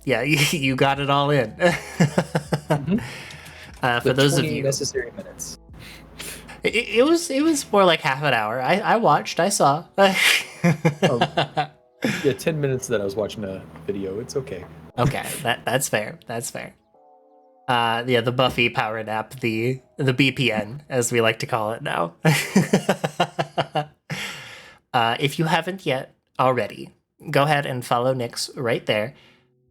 Yeah, you got it all in. For those of you, necessary minutes. It was more like half an hour. I watched. I saw. Yeah, 10 minutes that I was watching a video. It's okay. Okay, that's fair. That's fair. Yeah, the Buffy power nap, the BPN as we like to call it now. If you haven't yet already, go ahead and follow Nyx right there.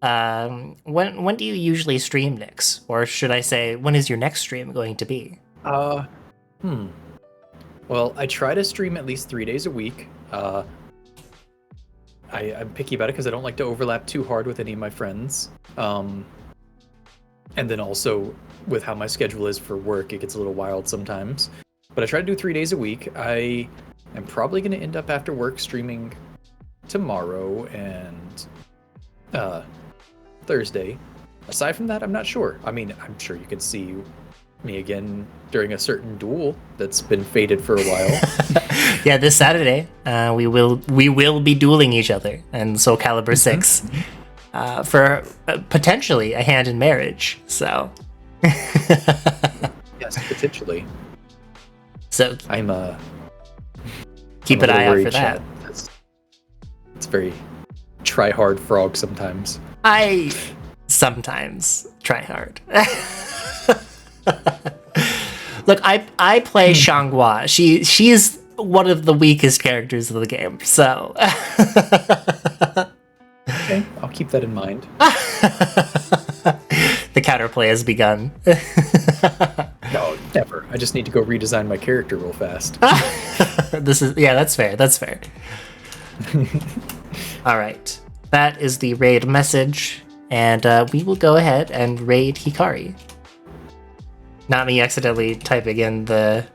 When do you usually stream, Nyx? Or should I say, when is your next stream going to be? Well, I try to stream at least 3 days a week. I'm picky about it because I don't like to overlap too hard with any of my friends. And then also with how my schedule is for work, it gets a little wild sometimes. But I try to do 3 days a week. I am probably going to end up after work streaming tomorrow and Thursday. Aside from that, I'm not sure. I mean, I'm sure you can see me again during a certain duel that's been faded for a while. Yeah, this Saturday, we will be dueling each other in Soul Calibur 6 for potentially a hand in marriage. So, yes, potentially. So I'm keep I'm an a eye little out for worried, that. chat. It's very try hard frog sometimes. I sometimes try hard. Look, I play Xianghua. She's one of the weakest characters of the game, so Okay, I'll keep that in mind. The counterplay has begun. No, never. I just need to go redesign my character real fast. That's fair. That's fair. All right, that is the raid message, and we will go ahead and raid Hikari. Not me accidentally typing in the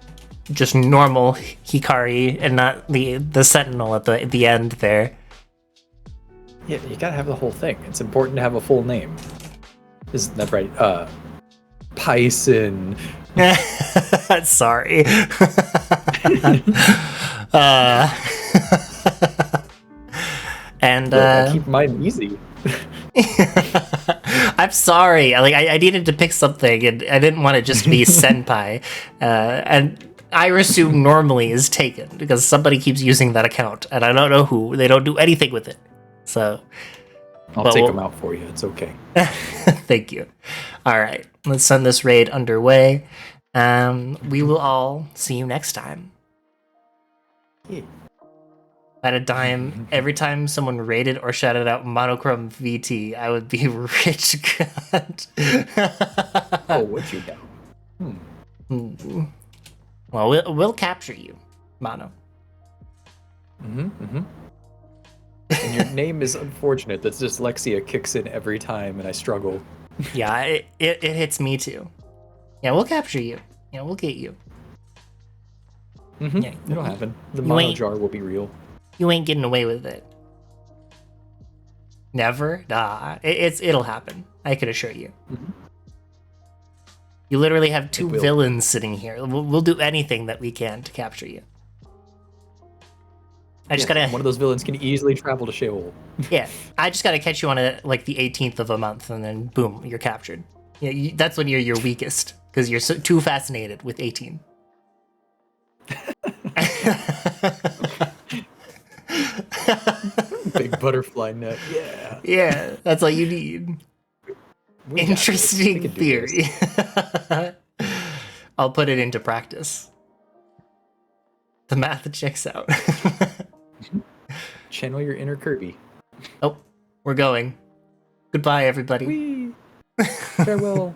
just normal Hikari and not the Sentinel at the end there. Yeah, you gotta have the whole thing. It's important to have a full name. Isn't that right? Python. Sorry. And I keep mine easy. I'm sorry. I needed to pick something, and I didn't want it just to be Senpai. And Irisu normally is taken because somebody keeps using that account, and I don't know who. They don't do anything with it. So I'll take them out for you. It's okay. Thank you. All right, let's send this raid underway. We will all see you next time. Yeah. Bye. At a dime, every time someone rated or shouted out monochrome VT, I would be rich cunt. Oh, what you know? Well, we'll capture you, Mono. And your name is unfortunate. That dyslexia kicks in every time, and I struggle. Yeah, it hits me too. Yeah, we'll capture you. Yeah, we'll get you. Yeah, It'll happen. The you mono ain't- jar will be real. You ain't getting away with it. Never? Nah, it'll happen. I can assure you. You literally have two will. villains sitting here. We'll do anything that we can to capture you. I just gotta. One of those villains can easily travel to Sheol. Yeah, I just gotta catch you on like the 18th of a month, and then boom, you're captured. Yeah, that's when you're your weakest because you're too fascinated with 18. Big butterfly net. Yeah. Yeah, that's all you need. We got this. We Interesting can do this. theory. I'll put it into practice. The math checks out. Channel your inner Kirby. Oh, we're going. Goodbye, everybody. Whee! Farewell.